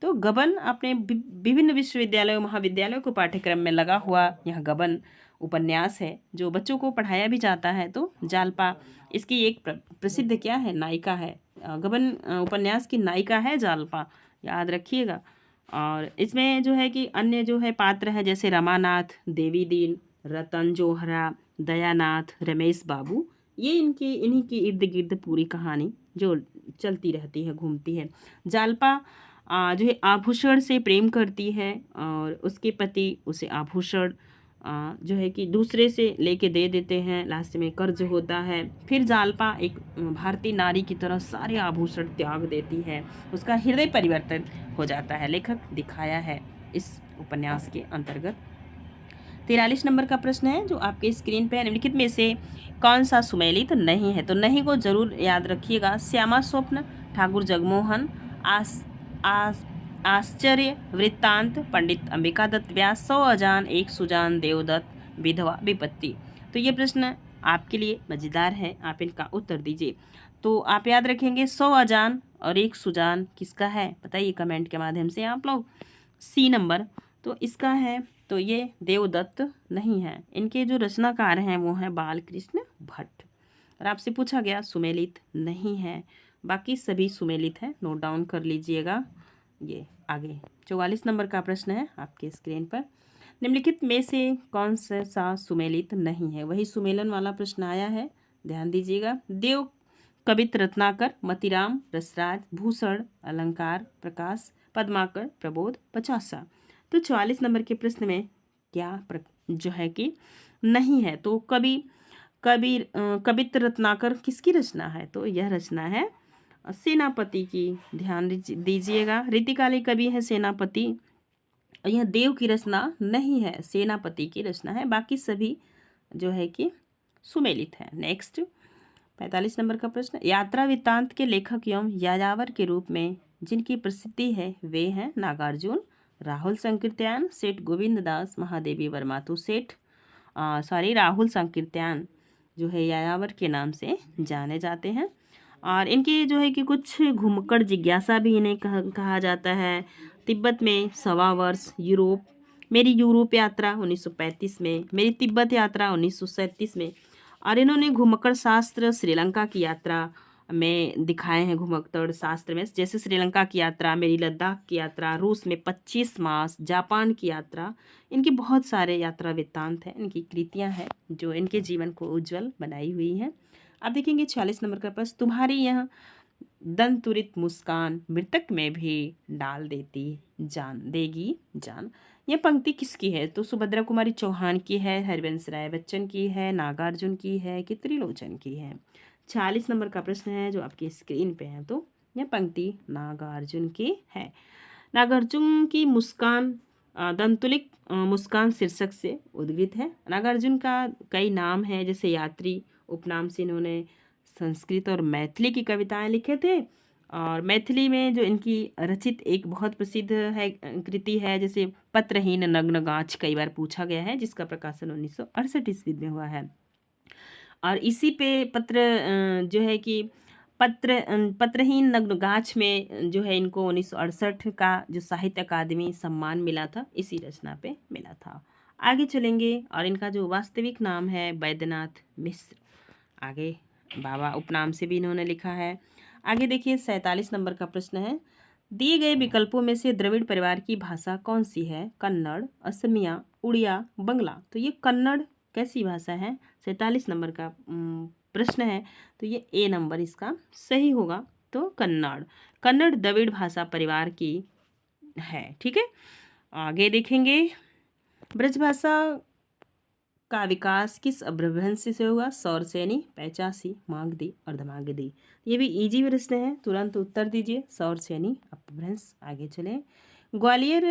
तो गबन अपने विभिन्न विश्वविद्यालयों महाविद्यालयों को पाठ्यक्रम में लगा हुआ यह गबन उपन्यास है जो बच्चों को पढ़ाया भी जाता है। तो जालपा इसकी एक प्रसिद्ध क्या है? नायिका है। गबन उपन्यास की नायिका है जालपा, याद रखिएगा। और इसमें जो है कि अन्य जो है पात्र है जैसे रमानाथ, देवी दीन, रतन जोहरा, दयानाथ, रमेश बाबू। ये इन्हीं की इर्द गिर्द पूरी कहानी जो चलती रहती है, घूमती है। जालपा जो है आभूषण से प्रेम करती है और उसके पति उसे आभूषण जो है कि दूसरे से लेके दे देते हैं, लास्ट में कर्ज होता है। फिर जालपा एक भारतीय नारी की तरह सारे आभूषण त्याग देती है, उसका हृदय परिवर्तन हो जाता है, लेखक दिखाया है इस उपन्यास के अंतर्गत। 43 नंबर का प्रश्न है जो आपके स्क्रीन पे है, निम्नलिखित में से कौन सा सुमेलित नहीं है? तो नहीं को जरूर याद रखिएगा। श्यामा स्वप्न, ठाकुर जगमोहन, आश्चर्य वृत्तांत, पंडित अंबिका दत्त व्यास, 100 अजान, एक सुजान, देवदत्त, विधवा विपत्ति। तो ये प्रश्न आपके लिए मजेदार है, आप इनका उत्तर दीजिए। तो आप याद रखेंगे 100 अजान और एक सुजान किसका है? बताइए कमेंट के माध्यम से आप लोग। सी नंबर तो इसका है, तो ये देवदत्त नहीं है। इनके जो रचनाकार हैं वो हैं बालकृष्ण भट्ट। और आपसे पूछा गया सुमेलित नहीं है, बाकी सभी सुमेलित हैं, नोट डाउन कर लीजिएगा। ये आगे 44 नंबर का प्रश्न है आपके स्क्रीन पर, निम्नलिखित में से कौन सा सुमेलित नहीं है? वही सुमेलन वाला प्रश्न आया है, ध्यान दीजिएगा। देव कवित रत्नाकर, मतिराम, रसराज, भूषण, अलंकार, प्रकाश, पद्माकर, प्रबोध, पचासा। तो 44 नंबर के प्रश्न में क्या जो है कि नहीं है? तो कवित रत्नाकर किसकी रचना है? तो यह रचना है सेनापति की, ध्यान दीजिएगा। रीतिकाली कवि है सेनापति, यह देव की रचना नहीं है, सेनापति की रचना है। बाकी सभी जो है कि सुमेलित है। नेक्स्ट 45 नंबर का प्रश्न, यात्रा वृत्तांत के लेखक एवं यायावर के रूप में जिनकी प्रसिद्धि है वे हैं नागार्जुन, राहुल संकीर्त्यायन, सेठ गोविंद दास, महादेवी वर्मा। तो राहुल संकीर्त्यायन जो है यायावर के नाम से जाने जाते हैं। और इनकी जो है कि कुछ घुमक्कड़ जिज्ञासा भी इन्हें कहा जाता है। तिब्बत में 1.25 वर्ष, यूरोप मेरी यूरोप यात्रा 1935 में, मेरी तिब्बत यात्रा 1937 में। और इन्होंने घुमक्कड़ शास्त्र श्रीलंका की यात्रा में दिखाए हैं। घुमक्कड़ शास्त्र में जैसे श्रीलंका की यात्रा, मेरी लद्दाख की यात्रा, रूस में 25 मास, जापान की यात्रा, इनकी बहुत सारे यात्रा वृत्तांत हैं, इनकी कृतियां हैं जो इनके जीवन को उज्जवल बनाई हुई हैं। अब देखेंगे 46 नंबर का प्रश्न, तुम्हारी यह दंतुरित मुस्कान मृतक में भी डाल देती जान देगी जान। यह पंक्ति किसकी है? तो सुभद्रा कुमारी चौहान की है, हरिवंश राय बच्चन की है, नागार्जुन की है कि त्रिलोचन की है? 40 नंबर का प्रश्न है जो आपकी स्क्रीन पे है। तो यह पंक्ति नागार्जुन की है। नागार्जुन की मुस्कान दंतुलिक मुस्कान शीर्षक से उद्गृत है। नागार्जुन का कई नाम है, जैसे यात्री उपनाम से इन्होंने संस्कृत और मैथिली की कविताएं लिखे थे। और मैथिली में जो इनकी रचित एक बहुत प्रसिद्ध है कृति है, जैसे पत्रहीन नग्न गाछ, कई बार पूछा गया है, जिसका प्रकाशन 1968 ईस्वी में हुआ है। और इसी पे जो है कि पत्रहीन नग्न गाछ में जो है इनको 1968 का जो साहित्य अकादमी सम्मान मिला था, इसी रचना पे मिला था। आगे चलेंगे और इनका जो वास्तविक नाम है बैद्यनाथ मिश्र। आगे बाबा उपनाम से भी इन्होंने लिखा है। आगे देखिए 47 नंबर का प्रश्न है, दिए गए विकल्पों में से द्रविड़ परिवार की भाषा कौन सी है? कन्नड़, असमिया, उड़िया, बंगला। तो ये कन्नड़ कैसी भाषा है? 47 नंबर का प्रश्न है, तो ये ए नंबर इसका सही होगा। तो कन्नड़, कन्नड़ द्रविड़ भाषा परिवार की है। ठीक है, आगे देखेंगे ब्रजभाषा का विकास किस अपभ्रंश से हुआ? सौरसेनी, पैचासी, मागधी, अर्धमागधी। ये भी इजी प्रश्न है, तुरंत उत्तर दीजिए। सौरसेनी अपभ्रंश। आगे चलें, ग्वालियर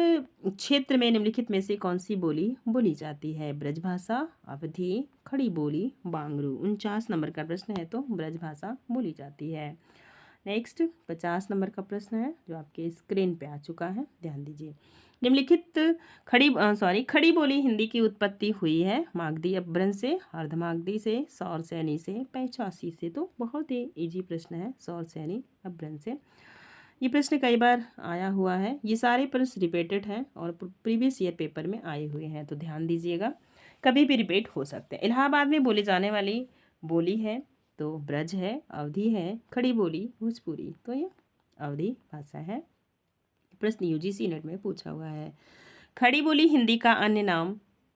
क्षेत्र में निम्नलिखित में से कौन सी बोली बोली जाती है? ब्रजभाषा, अवधी, खड़ी बोली, बांगरू। 49 नंबर का प्रश्न है, तो ब्रजभाषा बोली जाती है। नेक्स्ट 50 नंबर का प्रश्न है जो आपके स्क्रीन पे आ चुका है, ध्यान दीजिए। निम्नलिखित खड़ी बोली हिंदी की उत्पत्ति हुई है मागधी अपभ्रंश से, अर्धमागधी से, सौरसेनी से, पैचासी से। तो बहुत ही इजी प्रश्न है, सौरसेनी अपभ्रंश से। ये प्रश्न कई बार आया हुआ है, ये सारे प्रश्न रिपीटेड हैं और प्रीवियस ईयर पेपर में आए हुए हैं, तो ध्यान दीजिएगा, कभी भी रिपीट हो सकते हैं। इलाहाबाद में बोली जाने वाली बोली है तो ब्रज है, अवधी है, खड़ी बोली भोजपुरी। तो ये अवधी भाषा है। प्रश्न यूजीसी नेट में पूछा हुआ है, खड़ी बोली हिंदी का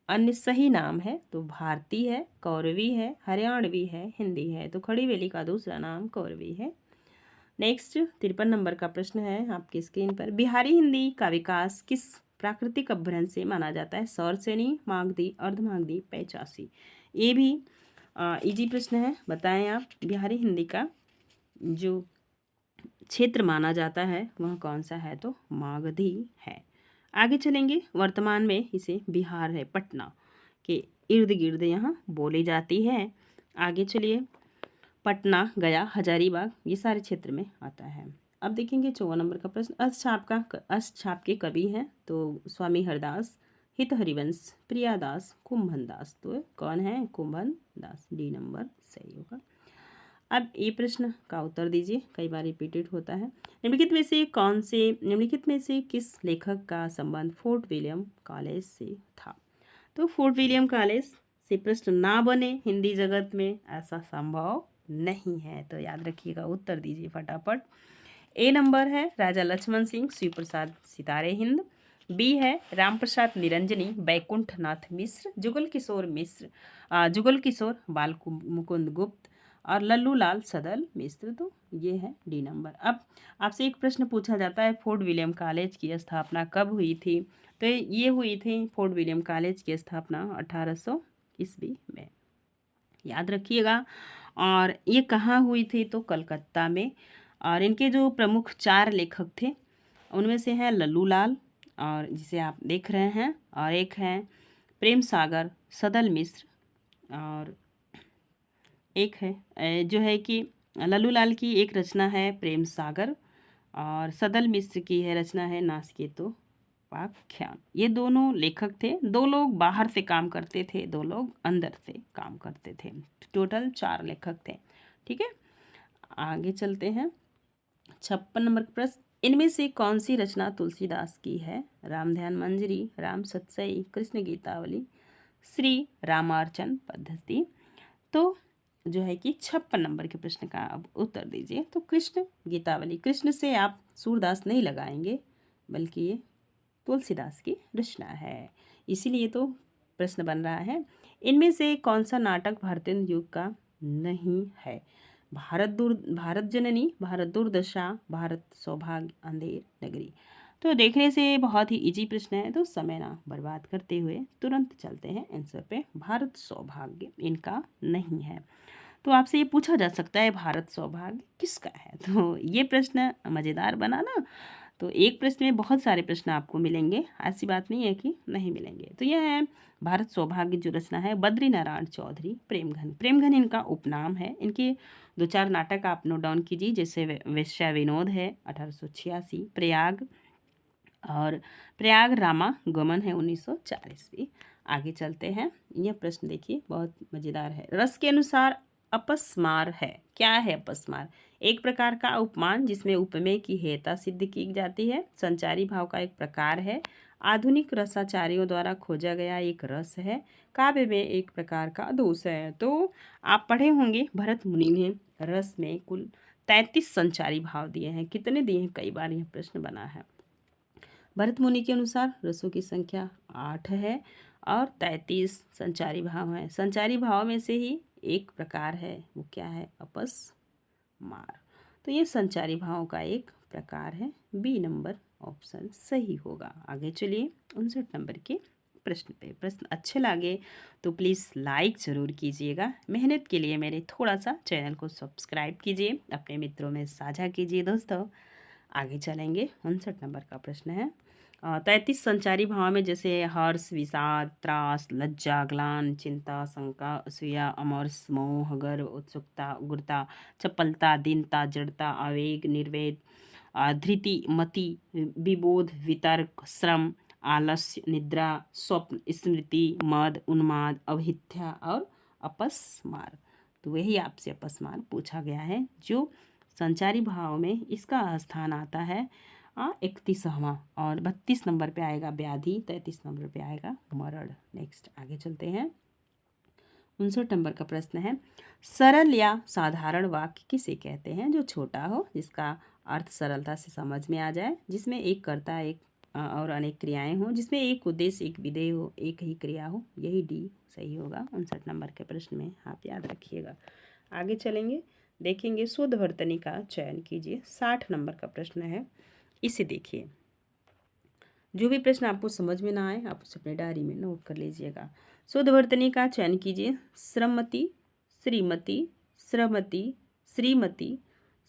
अन्य सही नाम है? तो भारती है, कौरवी है, हरियाणवी है, हिंदी है। तो खड़ी बोली का दूसरा नाम कौरवी है। नेक्स्ट 53 नंबर का प्रश्न है आपकी स्क्रीन पर, बिहारी हिंदी का विकास किस प्राकृतिक अपभ्रंश से माना जाता है? सौरसेनी, मागधी, अर्धमागधी, पैचासी। ये भी इजी प्रश्न है, बताएं आप। बिहारी हिंदी का जो क्षेत्र माना जाता है वह कौन सा है? तो मागधी है। आगे चलेंगे, वर्तमान में इसे बिहार है, पटना के इर्द गिर्द यहाँ बोली जाती है। आगे चलिए, पटना, गया, हजारीबाग, ये सारे क्षेत्र में आता है। अब देखेंगे 54 नंबर का प्रश्न, अष्टछाप के कवि हैं? तो स्वामी हरदास, हित हरिवंश, प्रियादास, कुंभन दास। तो कौन है? कुंभन दास। डी नंबर सही होगा। अब ये प्रश्न का उत्तर दीजिए, कई बार रिपीटेड होता है। निम्नलिखित में से किस लेखक का संबंध फोर्ट विलियम कॉलेज से था? तो फोर्ट विलियम कॉलेज से प्रश्न ना बने हिंदी जगत में, ऐसा संभव नहीं है, तो याद रखिएगा, उत्तर दीजिए फटाफट। ए नंबर है राजा लक्ष्मण सिंह, शिव प्रसाद सितारे हिंद। बी है रामप्रसाद निरंजनी, बैकुंठ नाथ मिश्र, जुगल किशोर बाल मुकुंद गुप्त और लल्लू लाल सदल मिश्र। तो ये है डी नंबर। अब आपसे एक प्रश्न पूछा जाता है, फोर्ट विलियम कॉलेज की स्थापना कब हुई थी? तो ये हुई थी फोर्ट विलियम कॉलेज की स्थापना 1800 ईस्वी में, याद रखिएगा। और ये कहाँ हुई थी? तो कलकत्ता में। और इनके जो प्रमुख 4 लेखक थे उनमें से हैं लल्लू लाल, और जिसे आप देख रहे हैं, और एक है प्रेम सागर सदल मिश्र, और एक है जो है कि लल्लू लाल की एक रचना है प्रेम सागर, और सदल मिश्र की है रचना है नासकेतो पाख्यान। ये दोनों लेखक थे, 2 लोग बाहर से काम करते थे, 2 लोग अंदर से काम करते थे, टोटल 4 लेखक थे। ठीक है, आगे चलते हैं। 56 नंबर का प्रश्न, इनमें से कौन सी रचना तुलसीदास की है? रामध्यान मंजरी, राम सतसई, कृष्ण गीतावली, श्री रामार्चन पद्धति। तो जो है कि 56 नंबर के प्रश्न का अब उत्तर दीजिए। तो कृष्ण गीतावली, कृष्ण से आप सूरदास नहीं लगाएंगे, बल्कि ये तुलसीदास की रचना है, इसीलिए तो प्रश्न बन रहा है। इनमें से कौन सा नाटक भारतीय युग का नहीं है? भारत जननी, भारत दुर्दशा, भारत सौभाग्य, अंधेर नगरी। तो देखने से बहुत ही इजी प्रश्न है, तो समय ना बर्बाद करते हुए तुरंत चलते हैं आंसर पे। भारत सौभाग्य इनका नहीं है। तो आपसे ये पूछा जा सकता है भारत सौभाग्य किसका है? तो ये प्रश्न मज़ेदार बना ना। तो एक प्रश्न में बहुत सारे प्रश्न आपको मिलेंगे, ऐसी बात नहीं है कि नहीं मिलेंगे। तो यह है भारत सौभाग्य, जो रचना है बद्री नारायण चौधरी प्रेमघन। प्रेमघन इनका उपनाम है। इनके दो चार नाटक आप नोट डाउन कीजिए, जैसे वेश्या विनोद है 1886, प्रयाग, और प्रयाग रामा गमन है 1940 आगे चलते हैं। यह प्रश्न देखिए बहुत मज़ेदार है। रस के अनुसार अपस्मार है। क्या है अपस्मार? एक प्रकार का उपमान जिसमें उपमेय की हेयता सिद्ध की जाती है। संचारी भाव का एक प्रकार है। आधुनिक रसाचार्यों द्वारा खोजा गया एक रस है। काव्य में एक प्रकार का दोष है। तो आप पढ़े होंगे भरत मुनि ने रस में कुल 33 संचारी भाव दिए हैं। कितने दिए हैं? कई बार यह प्रश्न बना है। भरत मुनि के अनुसार रसों की संख्या 8 है और 33 संचारी भाव हैं। संचारी भाव में से ही एक प्रकार है, वो क्या है? अपस्मार। तो ये संचारी भाव का एक प्रकार है। बी नंबर ऑप्शन सही होगा। आगे चलिए 59 नंबर के प्रश्न पे। प्रश्न अच्छे लगे तो प्लीज़ लाइक ज़रूर कीजिएगा। मेहनत के लिए मेरे थोड़ा सा चैनल को सब्सक्राइब कीजिए, अपने मित्रों में साझा कीजिए दोस्तों। आगे चलेंगे 59 नंबर का प्रश्न है। 33 संचारी भाव में जैसे हर्ष, विषाद, त्रास, लज्जा, ग्लान, चिंता, शंका, असूया, अमर्ष, मोह, गर्व, उत्सुकता, उग्रता, चपलता, दीनता, जड़ता, आवेग, निर्वेद, धृति, मति, विबोध, वितर्क, श्रम, आलस्य, निद्रा, स्वप्न, स्मृति, मद, उन्माद, अवहिथ्या और अपस्मार। तो वही आपसे अपस्मार पूछा गया है। जो संचारी भाव में इसका स्थान आता है 31वां, और 32 नंबर पे आएगा व्याधि, 33 नंबर पे आएगा मरण। नेक्स्ट आगे चलते हैं। 59 नंबर का प्रश्न है, सरल या साधारण वाक्य किसे कहते हैं? जो छोटा हो, जिसका अर्थ सरलता से समझ में आ जाए, जिसमें एक कर्ता एक और अनेक क्रियाएं हो, जिसमें एक उद्देश्य एक विधेय हो, एक ही क्रिया हो, यही डी सही होगा 59 नंबर के प्रश्न में, आप याद रखिएगा। आगे चलेंगे, देखेंगे शुद्ध वर्तनी का चयन कीजिए। 60 नंबर का प्रश्न है, इसे देखिए। जो भी प्रश्न आपको समझ में ना आए, आप उसे अपने डायरी में नोट कर लीजिएगा। शुद्ध वर्तनी का चयन कीजिए। श्रमति, श्रीमती, श्रमति, श्रीमती,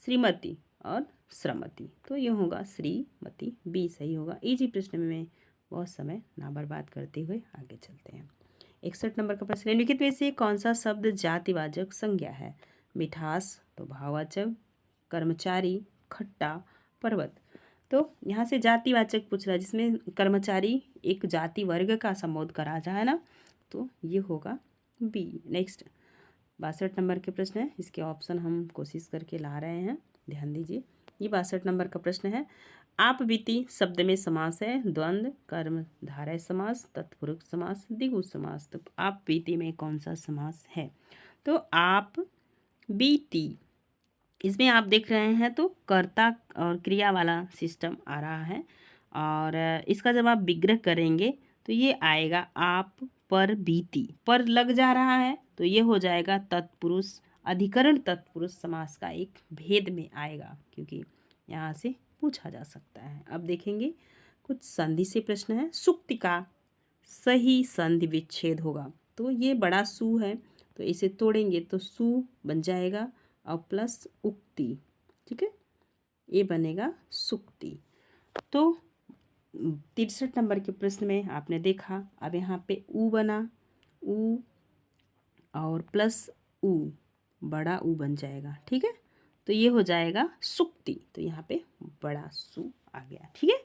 श्रीमती और श्रमति। तो ये होगा श्रीमती, बी सही होगा। इजी प्रश्न में बहुत समय ना बर्बाद करते हुए आगे चलते हैं। 61 नंबर का प्रश्न, निम्नलिखित में से कौन सा शब्द जातिवाचक संज्ञा है? मिठास तो भाववाचक, कर्मचारी, खट्टा, पर्वत। तो यहाँ से जातिवाचक पूछ रहा है, जिसमें कर्मचारी एक जाति वर्ग का संबोध करा जाए ना, तो ये होगा बी। नेक्स्ट 62 नंबर के प्रश्न है, इसके ऑप्शन हम कोशिश करके ला रहे हैं, ध्यान दीजिए। ये 62 नंबर का प्रश्न है, आप बीती शब्द में समास है, द्वंद्व, कर्म धारय समास, तत्पुरुष समास, द्विगु समास। तो आप बीती में कौन सा समास है? तो आप बीती, इसमें आप देख रहे हैं तो कर्ता और क्रिया वाला सिस्टम आ रहा है, और इसका जब आप विग्रह करेंगे तो ये आएगा आप पर बीती, पर लग जा रहा है तो ये हो जाएगा तत्पुरुष, अधिकरण तत्पुरुष समास का एक भेद में आएगा, क्योंकि यहाँ से पूछा जा सकता है। अब देखेंगे कुछ संधि से प्रश्न है। सुक्ति का सही संधि विच्छेद होगा, तो ये बड़ा सु है, तो इसे तोड़ेंगे तो सु बन जाएगा और प्लस उक्ति, ठीक है, ये बनेगा सुक्ति। तो 63 नंबर के प्रश्न में आपने देखा, अब यहाँ पे ऊ बना, ऊ और प्लस ऊ, बड़ा ऊ बन जाएगा, ठीक है, तो ये हो जाएगा सुक्ति। तो यहाँ पे बड़ा सु आ गया, ठीक है।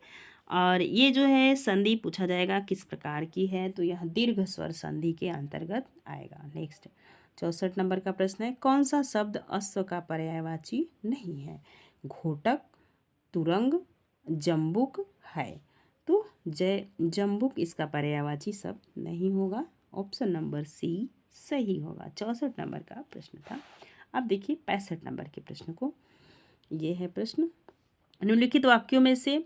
और ये जो है संधि पूछा जाएगा किस प्रकार की है, तो यह दीर्घ स्वर संधि के अंतर्गत आएगा। नेक्स्ट 64 नंबर का प्रश्न है, कौन सा शब्द अश्व का पर्यायवाची नहीं है? घोटक, तुरंग, जम्बुक है। तो जम्बुक इसका पर्यायवाची शब्द नहीं होगा। ऑप्शन नंबर सी सही होगा। 64 नंबर का प्रश्न था। अब देखिए 65 नंबर के प्रश्न को। ये है प्रश्न, निम्नलिखित वाक्यों में से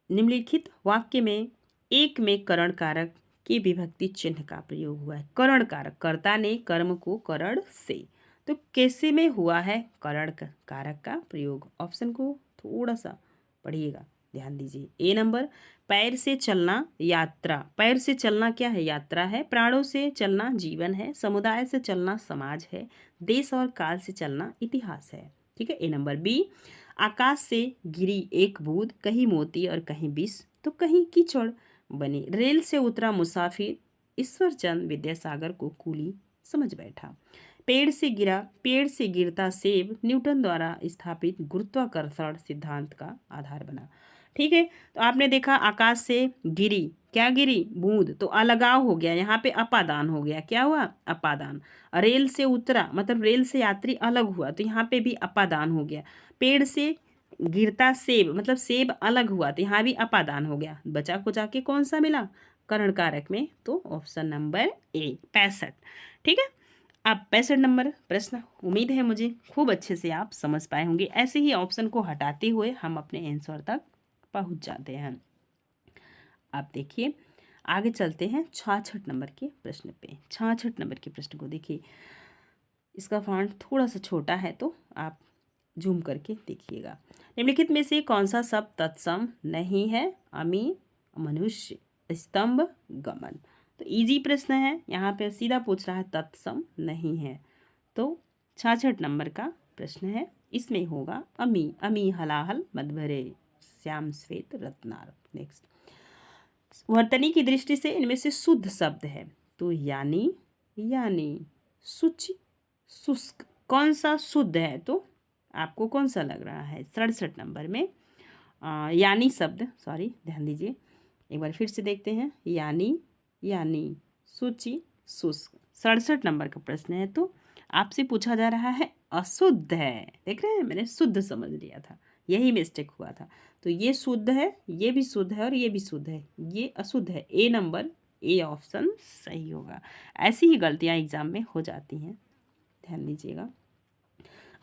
निम्नलिखित वाक्य में एक में करण कारक के विभक्ति चिन्ह का प्रयोग हुआ है। करण कारक, कर्ता ने कर्म को करण से, तो कैसे में हुआ है करण कारक का प्रयोग? ऑप्शन को थोड़ा सा पढ़िएगा, ध्यान दीजिए। ए नंबर, पैर से चलना यात्रा। पैर से चलना क्या है? यात्रा है। प्राणों से चलना जीवन है। समुदाय से चलना समाज है। देश और काल से चलना इतिहास है। ठीक है। ए नंबर। बी, आकाश से गिरी एक बूंद, कहीं मोती और कहीं विष तो कहीं कीचड़ बनी। रेल से उतरा मुसाफिर, ईश्वरचंद विद्यासागर को कूली समझ बैठा। पेड़ से गिरता सेब न्यूटन द्वारा स्थापित गुरुत्वाकर्षण सिद्धांत का आधार बना। ठीक है। तो आपने देखा आकाश से गिरी, क्या गिरी? बूंद, तो अलगाव हो गया, यहाँ पे अपादान हो गया। क्या हुआ? अपादान। रेल से उतरा मतलब रेल से यात्री अलग हुआ, तो यहाँ पे भी अपादान हो गया। पेड़ से गिरता सेब मतलब सेब अलग हुआ, तो यहाँ भी अपादान हो गया। बचा को जाके कौन सा मिला करण कारक में? तो ऑप्शन नंबर ए 65। ठीक है। अब 65 नंबर प्रश्न, उम्मीद है मुझे खूब अच्छे से आप समझ पाए होंगे। ऐसे ही ऑप्शन को हटाते हुए हम अपने आंसर तक पहुंच जाते हैं। आप देखिए आगे चलते हैं 66 नंबर के प्रश्न पे। 66 नंबर के प्रश्न को देखिए, इसका फॉन्ट थोड़ा सा छोटा है तो आप जूम करके देखिएगा। निम्नलिखित में से कौन सा शब्द तत्सम नहीं है? अमी, मनुष्य, स्तंभ, गमन। तो इजी प्रश्न है, यहाँ पे सीधा पूछ रहा है तत्सम नहीं है। तो 66 नंबर का प्रश्न है, इसमें होगा अमी। अमी हलाहल मत भरे, श्याम श्वेत रत्नार। नेक्स्ट, वर्तनी की दृष्टि से इनमें से शुद्ध शब्द है तो यानी, शुचि, शुष्क, कौन सा शुद्ध है? तो आपको कौन सा लग रहा है? 67 नंबर में यानी शब्द, सॉरी ध्यान दीजिए, एक बार फिर से देखते हैं। यानी, शुचि, शुष्क। 67 नंबर का प्रश्न है, तो आपसे पूछा जा रहा है अशुद्ध है। देख रहे हैं, मैंने शुद्ध समझ लिया था, यही मिस्टेक हुआ था। तो ये शुद्ध है, ये भी शुद्ध है और ये भी शुद्ध है, ये अशुद्ध है। ए नंबर, ए ऑप्शन सही होगा। ऐसी ही गलतियां एग्जाम में हो जाती हैं, ध्यान दीजिएगा।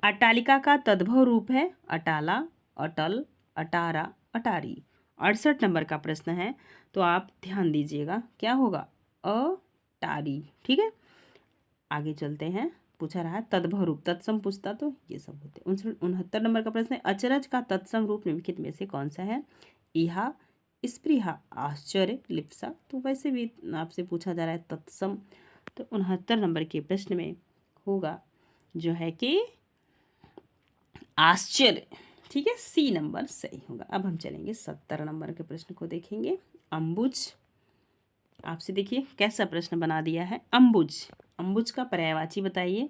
अट्टालिका का तद्भव रूप है अटाला, अटल, अटारा, अटारी। 68 नंबर का प्रश्न है, तो आप ध्यान दीजिएगा क्या होगा? अटारी। ठीक है। आगे चलते हैं, पूछा रहा है तद्भव रूप, तत्सम पूछता तो ये सब होते। 69 नंबर का प्रश्न है, अचरज का तत्सम रूप निम्नलिखित में से कौन सा है? इहा, स्पृहा, आश्चर्य, लिप्सा। तो वैसे भी आपसे पूछा जा रहा है तत्सम, तो 69 नंबर के प्रश्न में होगा जो है कि आश्चर्य। ठीक है, सी नंबर सही होगा। अब हम चलेंगे 70 नंबर के प्रश्न को देखेंगे। अम्बुज, आपसे देखिए कैसा प्रश्न बना दिया है। अम्बुज का पर्यायवाची बताइए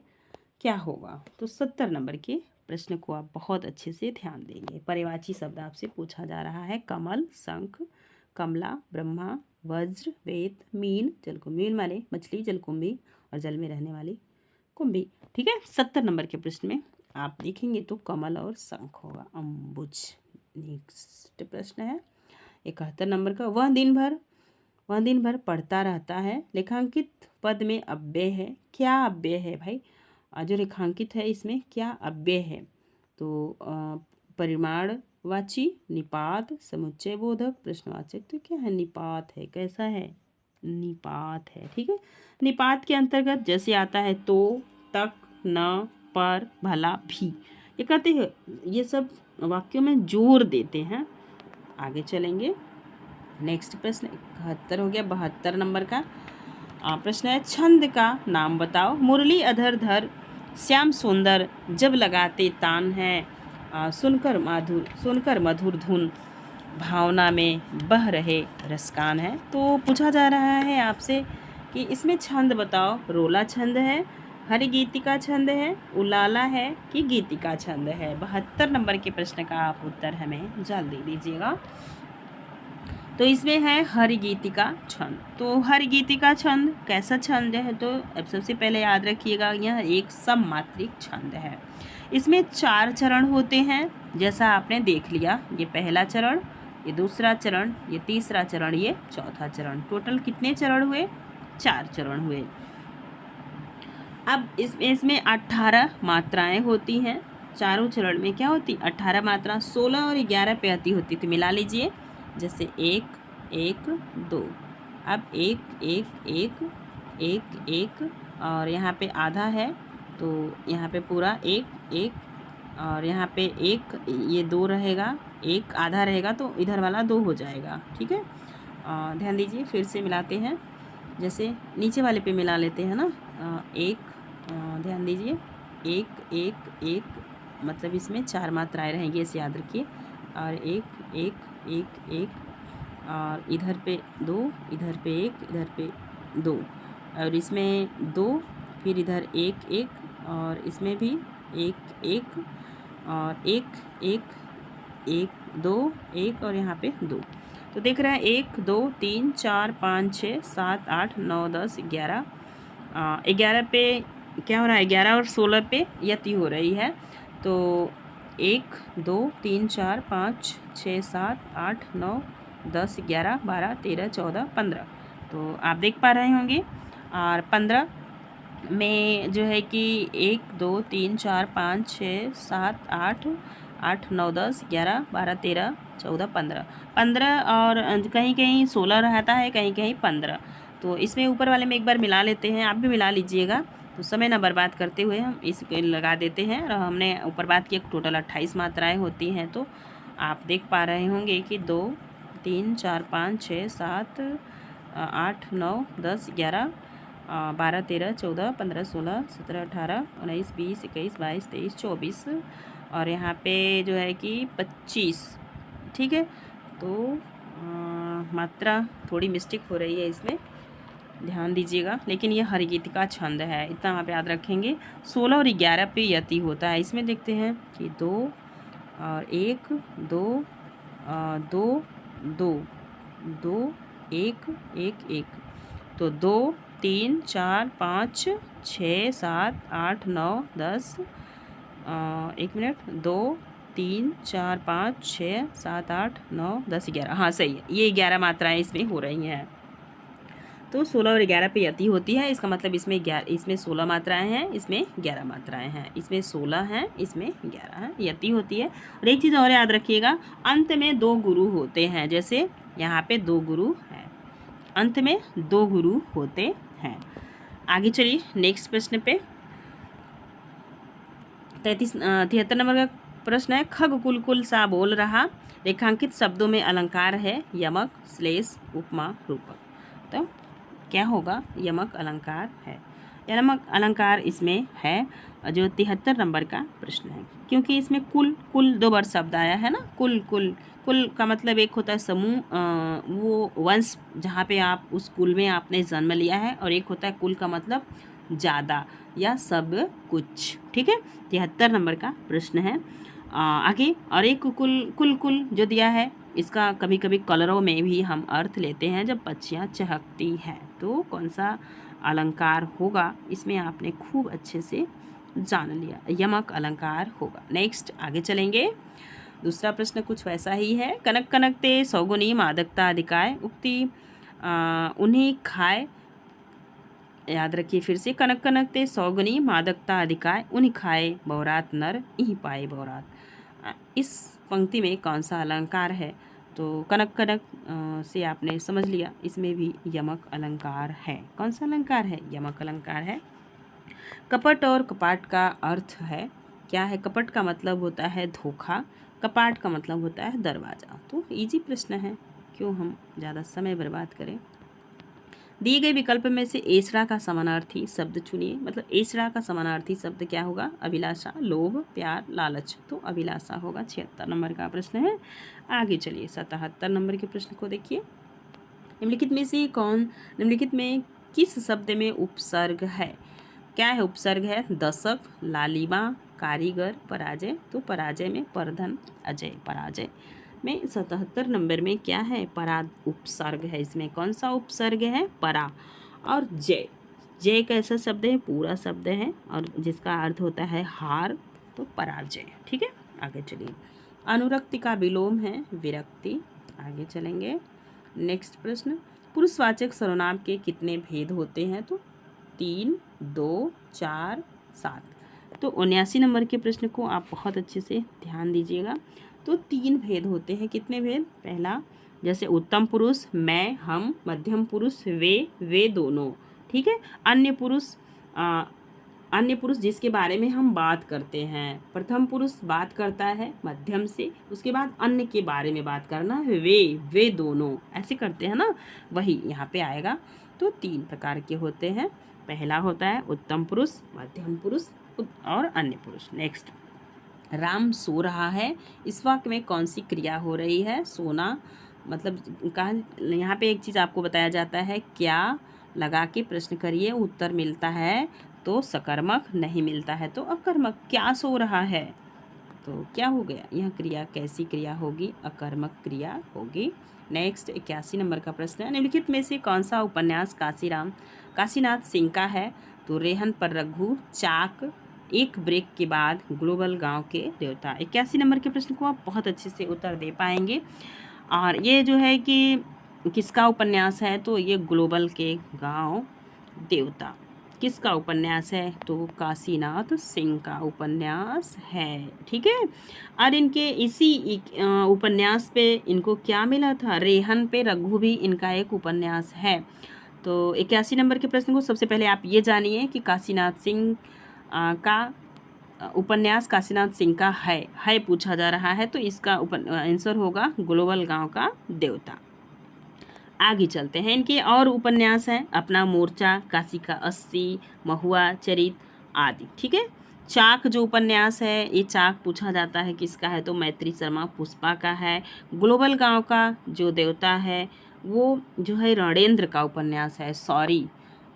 क्या होगा? तो 70 नंबर के प्रश्न को आप बहुत अच्छे से ध्यान देंगे। पर्यायवाची शब्द आपसे पूछा जा रहा है कमल, शंख, कमला, ब्रह्मा, वज्र, वेद, मीन, जलकुंभी, मीन माने मछली, जलकुंभी और जल में रहने वाली कुंभी। ठीक है। 70 नंबर के प्रश्न में आप देखेंगे तो कमल और शंख होगा, अम्बुज। नेक्स्ट प्रश्न है 71 नंबर का, वह दिन भर पढ़ता रहता है, रेखांकित पद में अव्यय है। क्या अव्यय है भाई? जो रेखांकित है इसमें क्या अव्यय है? तो परिमाणवाची, निपात, समुच्चय बोधक, प्रश्नवाचक। तो क्या है? निपात है। कैसा है? निपात है। ठीक है। निपात के अंतर्गत जैसे आता है तो, तक, न, पर, भला, भी, ये कहते हैं, ये सब वाक्यों में जोर देते हैं। आगे चलेंगे। नेक्स्ट प्रश्न 71 हो गया। 72 नंबर का प्रश्न है, छंद का नाम बताओ। मुरली अधर धर, श्याम सुंदर, जब लगाते तान है, सुनकर मधुर धुन, भावना में बह रहे रसकान है। तो पूछा जा रहा है आपसे कि इसमें छंद बताओ। रोला छंद है, हरि गीतिका छंद है, उलाला है कि गीतिका छंद है? 72 नंबर के प्रश्न का आप उत्तर हमें जल्दी दीजिएगा। तो इसमें है हरिगीतिका छंद। तो हरिगीतिका छंद कैसा छंद है? तो अब सबसे पहले याद रखिएगा, यह एक सममात्रिक छंद है। इसमें 4 चरण होते हैं, जैसा आपने देख लिया। ये पहला चरण, ये दूसरा चरण, ये तीसरा चरण, ये चौथा चरण। टोटल कितने चरण हुए? 4 चरण हुए। अब इसमें 18 मात्राएं होती हैं। चारों चरण में क्या होती? 18 मात्रा। 16 और 11 पे आती होती, तो मिला लीजिए। जैसे 1 1 2। अब 1 1 1 1 1, और यहाँ पे आधा है तो यहाँ पे पूरा 1 1, और यहाँ पे 1, ये 2 रहेगा, 1 आधा रहेगा तो इधर वाला 2 हो जाएगा। ठीक है, ध्यान दीजिए, फिर से मिलाते हैं। जैसे नीचे वाले पे मिला लेते हैं ना। एक, ध्यान दीजिए, 1 1 1, मतलब इसमें 4 मात्राएं रहेंगी, इसे याद रखिए। और 1 1 1 1, और इधर पे 2, इधर पे 1, इधर पे 2, और इसमें 2, फिर इधर 1 1, और इसमें भी 1 1, और 1 1 1 2 1, और यहाँ पे 2। तो देख रहे हैं 1 2 3 4 5 6 7 8 9 10 11। 11 पे क्या हो रहा है? 11 और 16 पे यति हो रही है। तो 1 2 3 4 5 6 7 8 9 10 11 12 13 14 15। तो आप देख पा रहे होंगे। और 15 में जो है कि 1 2 3 4 5 6 7 8 8 9 10 11 12 13 14 15। 15 और कहीं कहीं 16 रहता है, कहीं कहीं 15। तो इसमें ऊपर वाले में एक बार मिला लेते हैं, आप भी मिला लीजिएगा। तो समय ना बर्बाद करते हुए हम इसको लगा देते हैं। और हमने ऊपर बात की टोटल 28 मात्राएं होती हैं। तो आप देख पा रहे होंगे कि 2 3 4 5 6 7 8 9 10 11 12 13 14 15 16 17 18 19 20 21 22 23 24, और यहाँ पे जो है कि 25। ठीक है, तो मात्रा थोड़ी मिस्टेक हो रही है इसमें, ध्यान दीजिएगा। लेकिन ये हरिगीतिका छंद है, इतना आप याद रखेंगे। 16 और 11 पे यति होता है। इसमें देखते हैं कि 2 और 1 2 2 2 2 1 1 1। तो 2 3 4 5 6 7 8 9 10, 1 मिनट, 2 3 4 5 6 7 8 9 10 11। हाँ सही है, ये 11 मात्राएं इसमें हो रही हैं। तो 16 और 11 पे यति होती है। इसका मतलब इसमें 16 मात्राएं हैं, इसमें 11 मात्राएं हैं। इसमें 16 हैं, इसमें 11 हैं, यति होती है। और एक चीज़ और याद रखिएगा, अंत में 2 गुरु होते हैं। जैसे यहाँ पे 2 गुरु हैं, अंत में 2 गुरु होते हैं। आगे चलिए नेक्स्ट प्रश्न पे। 73 नंबर का प्रश्न है, खग कुल कुल सा बोल रहा, रेखांकित शब्दों में अलंकार है यमक श्लेष उपमा रूपक। तो क्या होगा? यमक अलंकार है। यमक अलंकार इसमें है, जो 73 नंबर का प्रश्न है। क्योंकि इसमें कुल कुल 2 बार शब्द आया है ना। कुल कुल कुल का मतलब एक होता है समूह, वो वंश जहाँ पे आप उस कुल में आपने जन्म लिया है, और एक होता है कुल का मतलब ज़्यादा या सब कुछ। ठीक है, 73 नंबर का प्रश्न है। आगे और एक कुल कुल कुल जो दिया है, इसका कभी कभी कलरों में भी हम अर्थ लेते हैं जब बच्चियाँ चहकती हैं। तो कौन सा अलंकार होगा? इसमें आपने खूब अच्छे से जान लिया, यमक अलंकार होगा। नेक्स्ट आगे चलेंगे। दूसरा प्रश्न कुछ वैसा ही है, कनक कनकते सौगुनी मादकता अधिकाय उक्ति उन्हीं खाए। याद रखिए फिर से, कनक कनकते सौगुनी मादकता अधिकाय उन्हीं खाए बौरात नर यहीं पाए बौरात। इस पंक्ति में कौन सा अलंकार है? तो कनक कनक से आपने समझ लिया, इसमें भी यमक अलंकार है। कौन सा अलंकार है? यमक अलंकार है। कपट और कपाट का अर्थ है क्या है? कपट का मतलब होता है धोखा, कपाट का मतलब होता है दरवाज़ा। तो इजी प्रश्न है, क्यों हम ज़्यादा समय बर्बाद करें। दिए गए विकल्प में से एसरा का समानार्थी शब्द चुनिए। मतलब एसरा का समानार्थी शब्द क्या होगा? अभिलाषा, लोभ, प्यार, लालच। तो अभिलाषा होगा। 76 नंबर का प्रश्न है। आगे चलिए 77 नंबर के प्रश्न को देखिए। निम्नलिखित में से निम्नलिखित में किस शब्द में उपसर्ग है? क्या है उपसर्ग? है दशक, लालिमा, कारीगर, पराजय। तो पराजय में परधन अजय, पराजय। में 77 नंबर में क्या है, परा उपसर्ग है। इसमें कौन सा उपसर्ग है, परा। और जय, जय कैसा शब्द है, पूरा शब्द है और जिसका अर्थ होता है हार, तो पराजय। ठीक है, आगे चलिए। अनुरक्ति का विलोम है विरक्ति। आगे चलेंगे। नेक्स्ट प्रश्न, पुरुषवाचक सर्वनाम के कितने भेद होते हैं, तो 3, 2, 4, 7। तो 79 नंबर के प्रश्न को आप बहुत अच्छे से ध्यान दीजिएगा। तो 3 भेद होते हैं। कितने भेद, पहला जैसे उत्तम पुरुष मैं, हम, मध्यम पुरुष वे दोनों। ठीक है, अन्य पुरुष जिसके बारे में हम बात करते हैं। प्रथम पुरुष बात करता है मध्यम से, उसके बाद अन्य के बारे में बात करना, वे दोनों, ऐसे करते हैं ना, वही यहाँ पे आएगा। तो 3 प्रकार के होते हैं। पहला होता है उत्तम पुरुष, मध्यम पुरुष और अन्य पुरुष। नेक्स्ट, राम सो रहा है। इस वाक्य में कौन सी क्रिया हो रही है, सोना। मतलब कहा, यहाँ पे एक चीज़ आपको बताया जाता है, क्या लगा के प्रश्न करिए, उत्तर मिलता है तो सकर्मक, नहीं मिलता है तो अकर्मक। क्या सो रहा है, तो क्या हो गया, यह क्रिया कैसी क्रिया होगी, अकर्मक क्रिया होगी। नेक्स्ट 81 नंबर का प्रश्न है, निम्नलिखित में से कौन सा उपन्यास काशीनाथ सिंह का है, तो रेहन पर रघु, चाक, एक ब्रेक के बाद, ग्लोबल गांव के देवता। 81 नंबर के प्रश्न को आप बहुत अच्छे से उत्तर दे पाएंगे। और ये जो है कि किसका उपन्यास है, तो ये ग्लोबल के गांव देवता किसका उपन्यास है, तो काशीनाथ सिंह का उपन्यास है। ठीक है, और इनके इसी उपन्यास पे इनको क्या मिला था, रेहन पे रघु भी इनका एक उपन्यास है। तो 81 नंबर के प्रश्न को सबसे पहले आप ये जानिए कि काशीनाथ सिंह का उपन्यास काशीनाथ सिंह का है पूछा जा रहा है, तो इसका आंसर होगा ग्लोबल गांव का देवता। आगे चलते हैं, इनके और उपन्यास हैं, अपना मोर्चा, काशी का 80, महुआ, चरित आदि। ठीक है, चाक जो उपन्यास है, ये चाक पूछा जाता है किसका है, तो मैत्री शर्मा पुष्पा का है। ग्लोबल गांव का जो देवता है वो जो है रणेंद्र का उपन्यास है। सॉरी,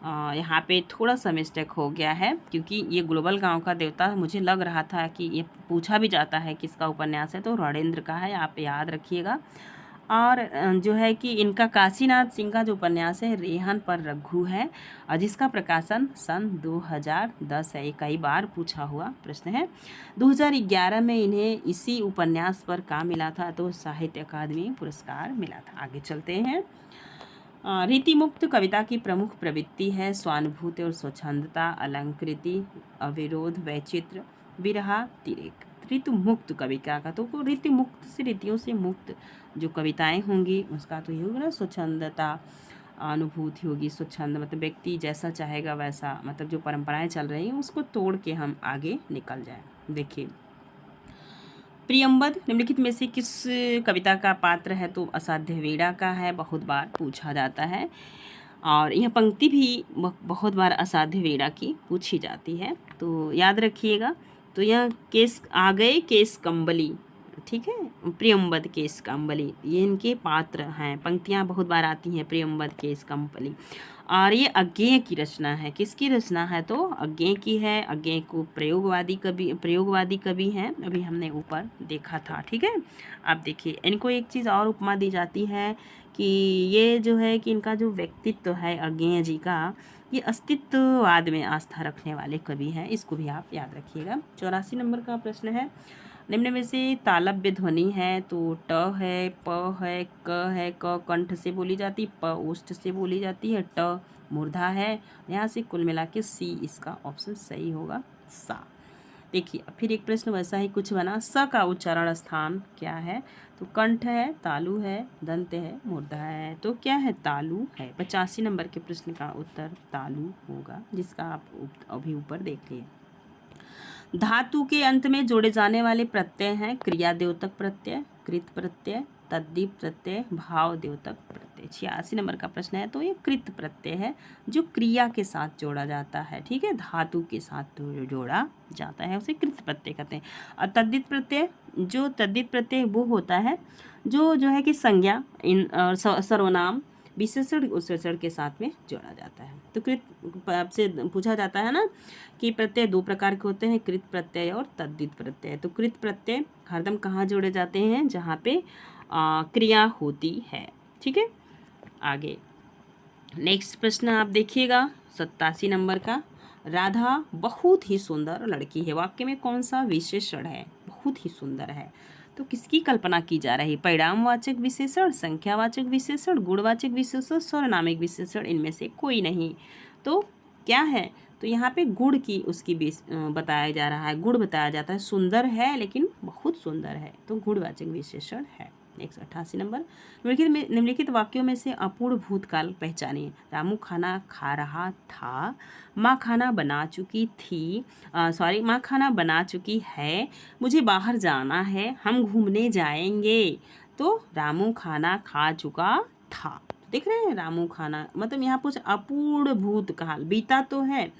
यहाँ पे थोड़ा सा मिस्टेक हो गया है, क्योंकि ये ग्लोबल गांव का देवता मुझे लग रहा था कि ये पूछा भी जाता है किसका उपन्यास है, तो रणेंद्र का है, आप याद रखिएगा। और जो है कि इनका काशीनाथ सिंह का जो उपन्यास है रेहन पर रघु है, और जिसका प्रकाशन सन 2010 है। ये कई बार पूछा हुआ प्रश्न है। 2011 में इन्हें इसी उपन्यास पर काम मिला था, तो साहित्य अकादमी पुरस्कार मिला था। आगे चलते हैं। रीतिमुक्त कविता की प्रमुख प्रवृत्ति है स्वानुभूति और स्वच्छंदता, अलंकृति, अविरोध, वैचित्र, विरहा, तिरेक। ऋतु मुक्त कविता का, तो ऋतु मुक्त से, ऋतियों से मुक्त जो कविताएं होंगी उसका तो ये होगा ना स्वच्छंदता, अनुभूति होगी। स्वच्छंद मतलब व्यक्ति जैसा चाहेगा वैसा, मतलब जो परंपराएं चल रही हैं उसको तोड़ के हम आगे निकल जाएं। देखिए, प्रियंबद निम्नलिखित में से किस कविता का पात्र है, तो असाध्य वीणा का है, बहुत बार पूछा जाता है। और यह पंक्ति भी बहुत बार असाध्य वीणा की पूछी जाती है, तो याद रखिएगा। तो यह केस आ गए, केस कंबली। ठीक है, प्रियंबद केस कंबली, ये इनके पात्र हैं। पंक्तियाँ बहुत बार आती हैं, प्रियंबद केस कंबली। और ये अज्ञेय की रचना है। किसकी रचना है, तो अज्ञेय की है। अज्ञेय को प्रयोगवादी कवि हैं, अभी हमने ऊपर देखा था। ठीक है, अब देखिए, इनको एक चीज़ और उपमा दी जाती है कि ये जो है कि इनका जो व्यक्तित्व है अज्ञेय जी का, ये अस्तित्ववाद में आस्था रखने वाले कवि हैं। इसको भी आप याद रखिएगा। 84 नंबर का प्रश्न है, निम्न में से तालव्य ध्वनि है, तो ट है, प है, क है। क कंठ से बोली जाती, प ओष्ठ से बोली जाती है, ट मूर्धा है। यहाँ से कुल मिला के सी इसका ऑप्शन सही होगा, सा। देखिए, फिर एक प्रश्न वैसा ही कुछ बना, स का उच्चारण स्थान क्या है, तो कंठ है, तालु है, दंत है, मूर्धा है, तो क्या है, तालु है। 85 नंबर के प्रश्न का उत्तर तालु होगा, जिसका आप अभी ऊपर देख लिए। धातु के अंत में जोड़े जाने वाले प्रत्यय हैं क्रिया द्योतक प्रत्यय, कृत प्रत्यय, तद्दीप प्रत्यय, भाव द्योतक प्रत्यय। 86 नंबर का प्रश्न है, तो ये कृत प्रत्यय है जो क्रिया के साथ जोड़ा जाता है। ठीक है, धातु के साथ जोड़ा जाता है, उसे कृत प्रत्यय कहते हैं। और तद्दित प्रत्यय, जो तद्दित प्रत्यय वो होता है जो है कि संज्ञा इन सर्वनाम विशेषण उस विशेषण के साथ में जोड़ा जाता है। तो कृत आपसे पूछा जाता है ना कि प्रत्यय दो प्रकार के होते हैं, कृत प्रत्यय और तद्धित प्रत्यय। तो कृत प्रत्यय हरदम कहाँ जोड़े जाते हैं, जहाँ पे क्रिया होती है। ठीक है, आगे नेक्स्ट प्रश्न आप देखिएगा 87 नंबर का। राधा बहुत ही सुंदर लड़की है, वाक्य में कौन सा विशेषण है, बहुत ही सुंदर है। तो किसकी कल्पना की जा रही, परिणामवाचक विशेषण, संख्यावाचक विशेषण, गुणवाचक विशेषण, सर्वनामिक विशेषण, इनमें से कोई नहीं। तो क्या है, तो यहाँ पे गुण की उसकी बताया जा रहा है, गुण बताया जाता है, सुंदर है लेकिन बहुत सुंदर है, तो गुणवाचक विशेषण है। 188 नंबर, निम्नलिखित वाक्यों में से अपूर्ण भूतकाल पहचानिए। रामू खाना खा रहा था, माँ खाना बना चुकी थी, माँ खाना बना चुकी है, मुझे बाहर जाना है, हम घूमने जाएंगे। तो रामू खाना खा चुका था, देख रहे हैं, रामू खाना मतलब यहाँ कुछ अपूर्ण भूतकाल, बीता तो है,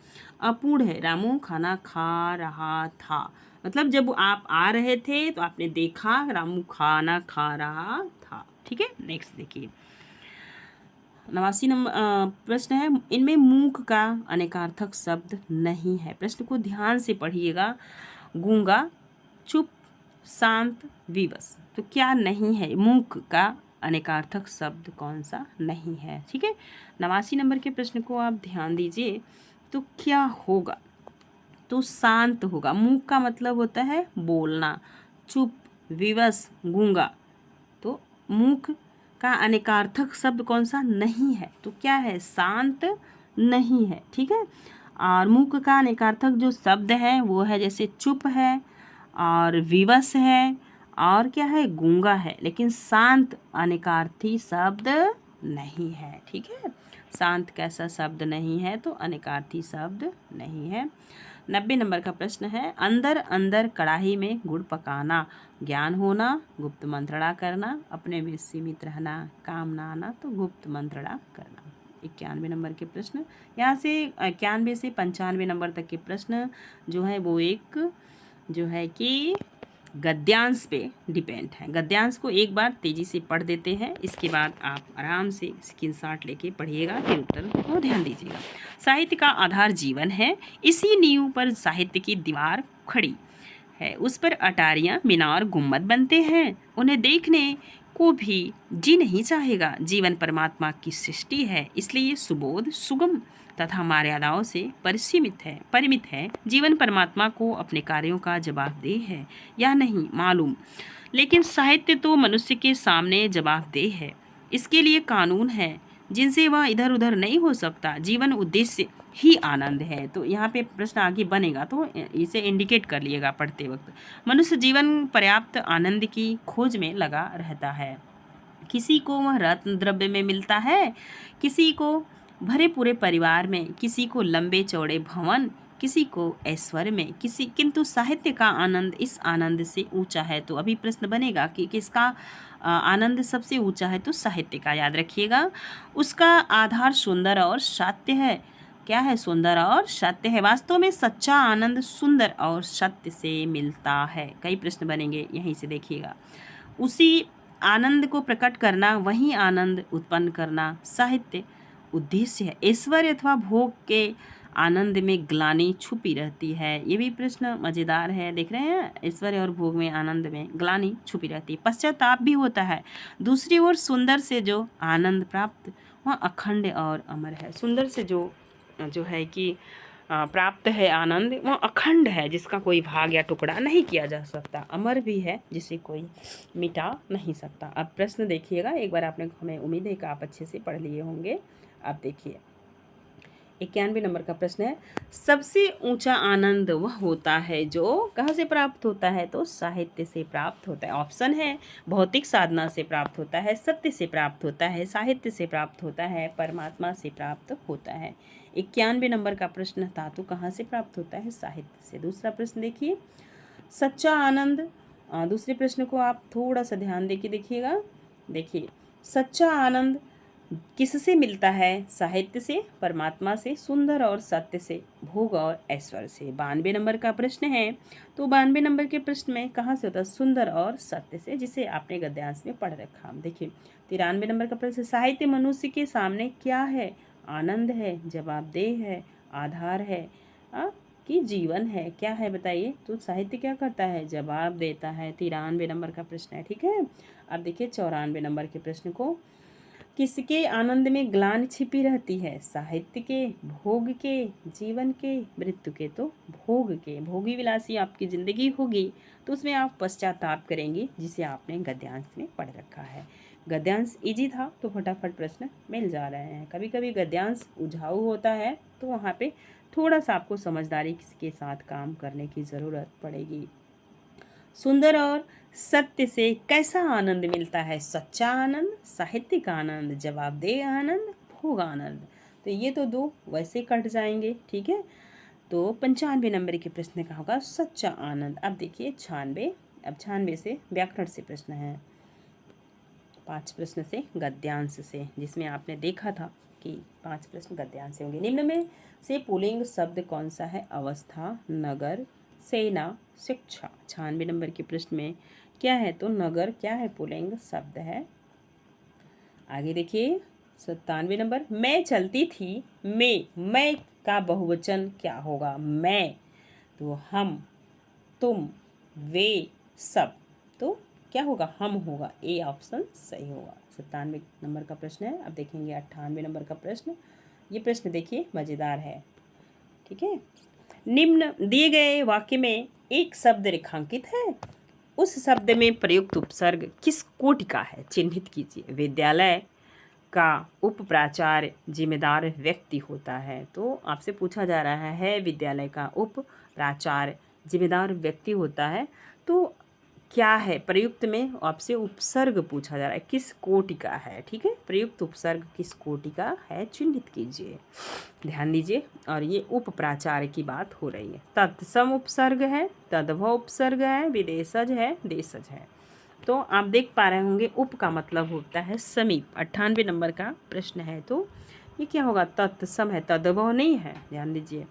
अपूर्ण है। रामू खाना खा रहा था मतलब जब आप आ रहे थे तो आपने देखा रामू खाना खा रहा था। ठीक है, नेक्स्ट देखिए 89 नंबर प्रश्न है, इनमें मूक का अनेकार्थक शब्द नहीं है। प्रश्न को ध्यान से पढ़िएगा। गूंगा, चुप, शांत, विवश। तो क्या नहीं है, मूक का अनेकार्थक शब्द कौन सा नहीं है। ठीक है, 89 नंबर के प्रश्न को आप ध्यान दीजिए। तो क्या होगा, तो शांत होगा। मूक का मतलब होता है बोलना, चुप, विवश, गूंगा। तो मूक का अनेकार्थक शब्द कौन सा नहीं है, तो क्या है, शांत नहीं है। ठीक है, और मूक का अनेकार्थक जो शब्द है वो है जैसे चुप है और विवश है और क्या है, गूंगा है, लेकिन शांत अनेकार्थी शब्द नहीं है। ठीक है, शांत कैसा शब्द नहीं है, तो अनेकार्थी शब्द नहीं है। 90 नंबर का प्रश्न है, अंदर अंदर कढ़ाई में गुड़ पकाना, ज्ञान होना, गुप्त मंत्रणा करना, अपने में सीमित रहना, काम ना आना, तो गुप्त मंत्रणा करना। 91 नंबर के प्रश्न, यहाँ से 91 से 95 नंबर तक के प्रश्न जो है वो एक जो है कि गद्यांश पे डिपेंड है। गद्यांश को एक बार तेजी से पढ़ देते हैं, इसके बाद आप आराम से स्क्रीनशॉट लेके पढ़िएगा, फिर उत्तर को ध्यान दीजिएगा। साहित्य का आधार जीवन है, इसी नींव पर साहित्य की दीवार खड़ी है, उस पर अटारियां, मीनार, गुम्बद बनते हैं, उन्हें देखने को भी जी नहीं चाहेगा। जीवन परमात्मा की सृष्टि है, इसलिए सुबोध, सुगम तथा मर्यादाओं से परिमित है। जीवन परमात्मा को अपने कार्यों का जवाबदेह है या नहीं मालूम, लेकिन साहित्य तो मनुष्य के सामने जवाबदेह है। इसके लिए कानून है जिनसे वह इधर उधर नहीं हो सकता। जीवन उद्देश्य ही आनंद है। तो यहाँ पे प्रश्न आगे बनेगा, तो इसे इंडिकेट कर लिएगा पढ़ते वक्त। मनुष्य जीवन पर्याप्त आनंद की खोज में लगा रहता है। किसी को वह रत्न द्रव्य में मिलता है, किसी को भरे पूरे परिवार में, किसी को लंबे चौड़े भवन, किसी को ऐश्वर्य में, किंतु साहित्य का आनंद इस आनंद से ऊंचा है। तो अभी प्रश्न बनेगा कि किसका आनंद सबसे ऊंचा है, तो साहित्य का, याद रखिएगा। उसका आधार सुंदर और सत्य है। क्या है, सुंदर और सत्य है। वास्तव में सच्चा आनंद सुंदर और सत्य से मिलता है। कई प्रश्न बनेंगे, यहीं से देखिएगा। उसी आनंद को प्रकट करना, वही आनंद उत्पन्न करना साहित्य उद्देश्य है। ऐश्वर्य अथवा भोग के आनंद में ग्लानि छुपी रहती है। ये भी प्रश्न मज़ेदार है, देख रहे हैं, ऐश्वर्य और भोग में आनंद में ग्लानि छुपी रहती है। पश्चाताप भी होता है। दूसरी ओर सुंदर से जो आनंद प्राप्त वह अखंड और अमर है। सुंदर से जो है कि प्राप्त है आनंद, वह अखंड है, जिसका कोई भाग या टुकड़ा नहीं किया जा सकता। अमर भी है, जिसे कोई मिटा नहीं सकता। अब प्रश्न देखिएगा एक बार, आपने, हमें उम्मीद है कि आप अच्छे से पढ़ लिए होंगे। अब देखिए 91 नंबर का प्रश्न है, सबसे ऊंचा आनंद वह होता है जो कहाँ से प्राप्त होता है, तो साहित्य से प्राप्त होता है। ऑप्शन है, भौतिक साधना से प्राप्त होता है, सत्य से प्राप्त होता है, साहित्य से प्राप्त होता है, परमात्मा से प्राप्त होता है। 91 नंबर का प्रश्न, धातु कहाँ से प्राप्त होता है, साहित्य से। दूसरा प्रश्न देखिए, सच्चा आनंद, दूसरे प्रश्न को आप थोड़ा सा ध्यान दे के देखिएगा। देखिए, सच्चा आनंद किससे मिलता है? साहित्य से, परमात्मा से, सुंदर और सत्य से, भोग और ऐश्वर्य से। 92 नंबर का प्रश्न है। तो 92 नंबर के प्रश्न में कहाँ से होता है? सुंदर और सत्य से, जिसे आपने गद्यांश में पढ़ रखा। देखिए 93 नंबर का प्रश्न, साहित्य मनुष्य के सामने क्या है? आनंद है, जवाबदेह है, आधार है, कि जीवन है? क्या है बताइए? तो साहित्य क्या करता है? जवाब देता है। 93 नंबर का प्रश्न है। ठीक है। अब देखिए 94 नंबर के प्रश्न को, किसके आनंद में ग्लानि छिपी रहती है? साहित्य के, भोग के, जीवन के, मृत्यु के? तो भोग के। भोगी विलासी आपकी जिंदगी होगी तो उसमें आप पश्चाताप करेंगे, जिसे आपने गद्यांश में पढ़ रखा है। गद्यांश इजी था तो फटाफट प्रश्न मिल जा रहे हैं। कभी कभी गद्यांश उझाऊ होता है तो वहाँ पे थोड़ा सा आपको समझदारी के साथ काम करने की ज़रूरत पड़ेगी। सुंदर और सत्य से कैसा आनंद मिलता है? सच्चा आनंद, साहित्यिक आनंद, जवाबदेह आनंद, भोग आनंद। तो ये तो दो वैसे कट जाएंगे। ठीक है। तो 95 नंबर के प्रश्न का होगा सच्चा आनंद। अब देखिए 96, अब 96 से व्याकरण से प्रश्न है। 5 प्रश्न से गद्यांश से, जिसमें आपने देखा था कि 5 प्रश्न गद्यांश से होंगे। निम्न में से पुल्लिंग शब्द कौन सा है? अवस्था, नगर, सेना, शिक्षा। 96 नंबर के प्रश्न में क्या है? तो नगर क्या है? पुल्लिंग शब्द है। आगे देखिए 97 नंबर, मैं चलती थी। मैं का बहुवचन क्या होगा? मैं, तो हम, तुम, वे, सब। तो क्या होगा? हम होगा। ए ऑप्शन सही होगा। 97 नंबर का प्रश्न है। अब देखेंगे 98 नंबर का प्रश्न। ये प्रश्न देखिए मज़ेदार है। ठीक है। निम्न दिए गए वाक्य में एक शब्द रेखांकित है, उस शब्द में प्रयुक्त उपसर्ग किस कोटि का है? चिन्हित कीजिए। विद्यालय का उप प्राचार्य जिम्मेदार व्यक्ति होता है। तो आपसे पूछा जा रहा है विद्यालय का उप प्राचार्य जिम्मेदार व्यक्ति होता है, तो क्या है? प्रयुक्त में आपसे उपसर्ग पूछा जा रहा है, किस कोटि का है? ठीक है। प्रयुक्त उपसर्ग किस कोटि का है? चिन्हित कीजिए, ध्यान दीजिए। और ये उप प्राचार्य की बात हो रही है। तत्सम उपसर्ग है, तद्भव उपसर्ग है, विदेशज है, देशज है। तो आप देख पा रहे होंगे उप का मतलब होता है समीप। 98 नंबर का प्रश्न है। तो ये क्या होगा? तत्सम है, तद्भव नहीं है। ध्यान दीजिए।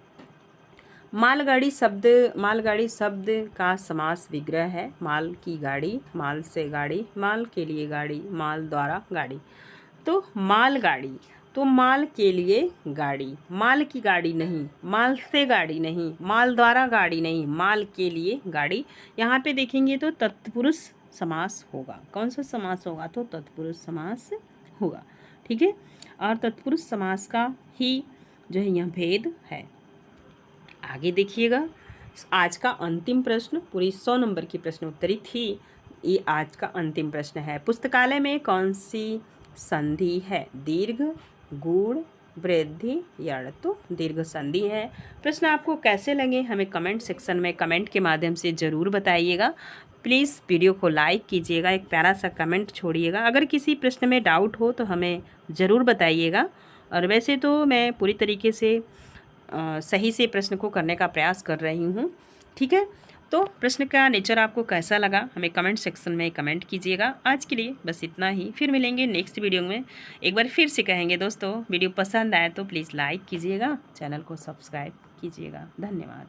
मालगाड़ी शब्द का समास विग्रह है। माल की गाड़ी, माल से गाड़ी, माल के लिए गाड़ी, माल द्वारा गाड़ी। तो मालगाड़ी, तो माल के लिए गाड़ी, माल की गाड़ी नहीं, माल से गाड़ी नहीं, माल द्वारा गाड़ी नहीं, माल के लिए गाड़ी। यहाँ पे देखेंगे तो तत्पुरुष समास होगा। कौन सा समास होगा? तो तत्पुरुष समास होगा। ठीक है। और तत्पुरुष समास का ही जो है यह भेद है। आगे देखिएगा, आज का अंतिम प्रश्न, पूरी 100 नंबर की प्रश्न उत्तरी थी। ये आज का अंतिम प्रश्न है। पुस्तकालय में कौन सी संधि है? दीर्घ, गूढ़, वृद्धि, यण। तो दीर्घ संधि है। प्रश्न आपको कैसे लगे हमें कमेंट सेक्शन में कमेंट के माध्यम से ज़रूर बताइएगा। प्लीज़ वीडियो को लाइक कीजिएगा, एक प्यारा सा कमेंट छोड़िएगा। अगर किसी प्रश्न में डाउट हो तो हमें ज़रूर बताइएगा। और वैसे तो मैं पूरी तरीके से सही से प्रश्न को करने का प्रयास कर रही हूँ। ठीक है। तो प्रश्न का नेचर आपको कैसा लगा हमें कमेंट सेक्शन में कमेंट कीजिएगा। आज के लिए बस इतना ही, फिर मिलेंगे नेक्स्ट वीडियो में। एक बार फिर से कहेंगे दोस्तों, वीडियो पसंद आए तो प्लीज़ लाइक कीजिएगा, चैनल को सब्सक्राइब कीजिएगा। धन्यवाद।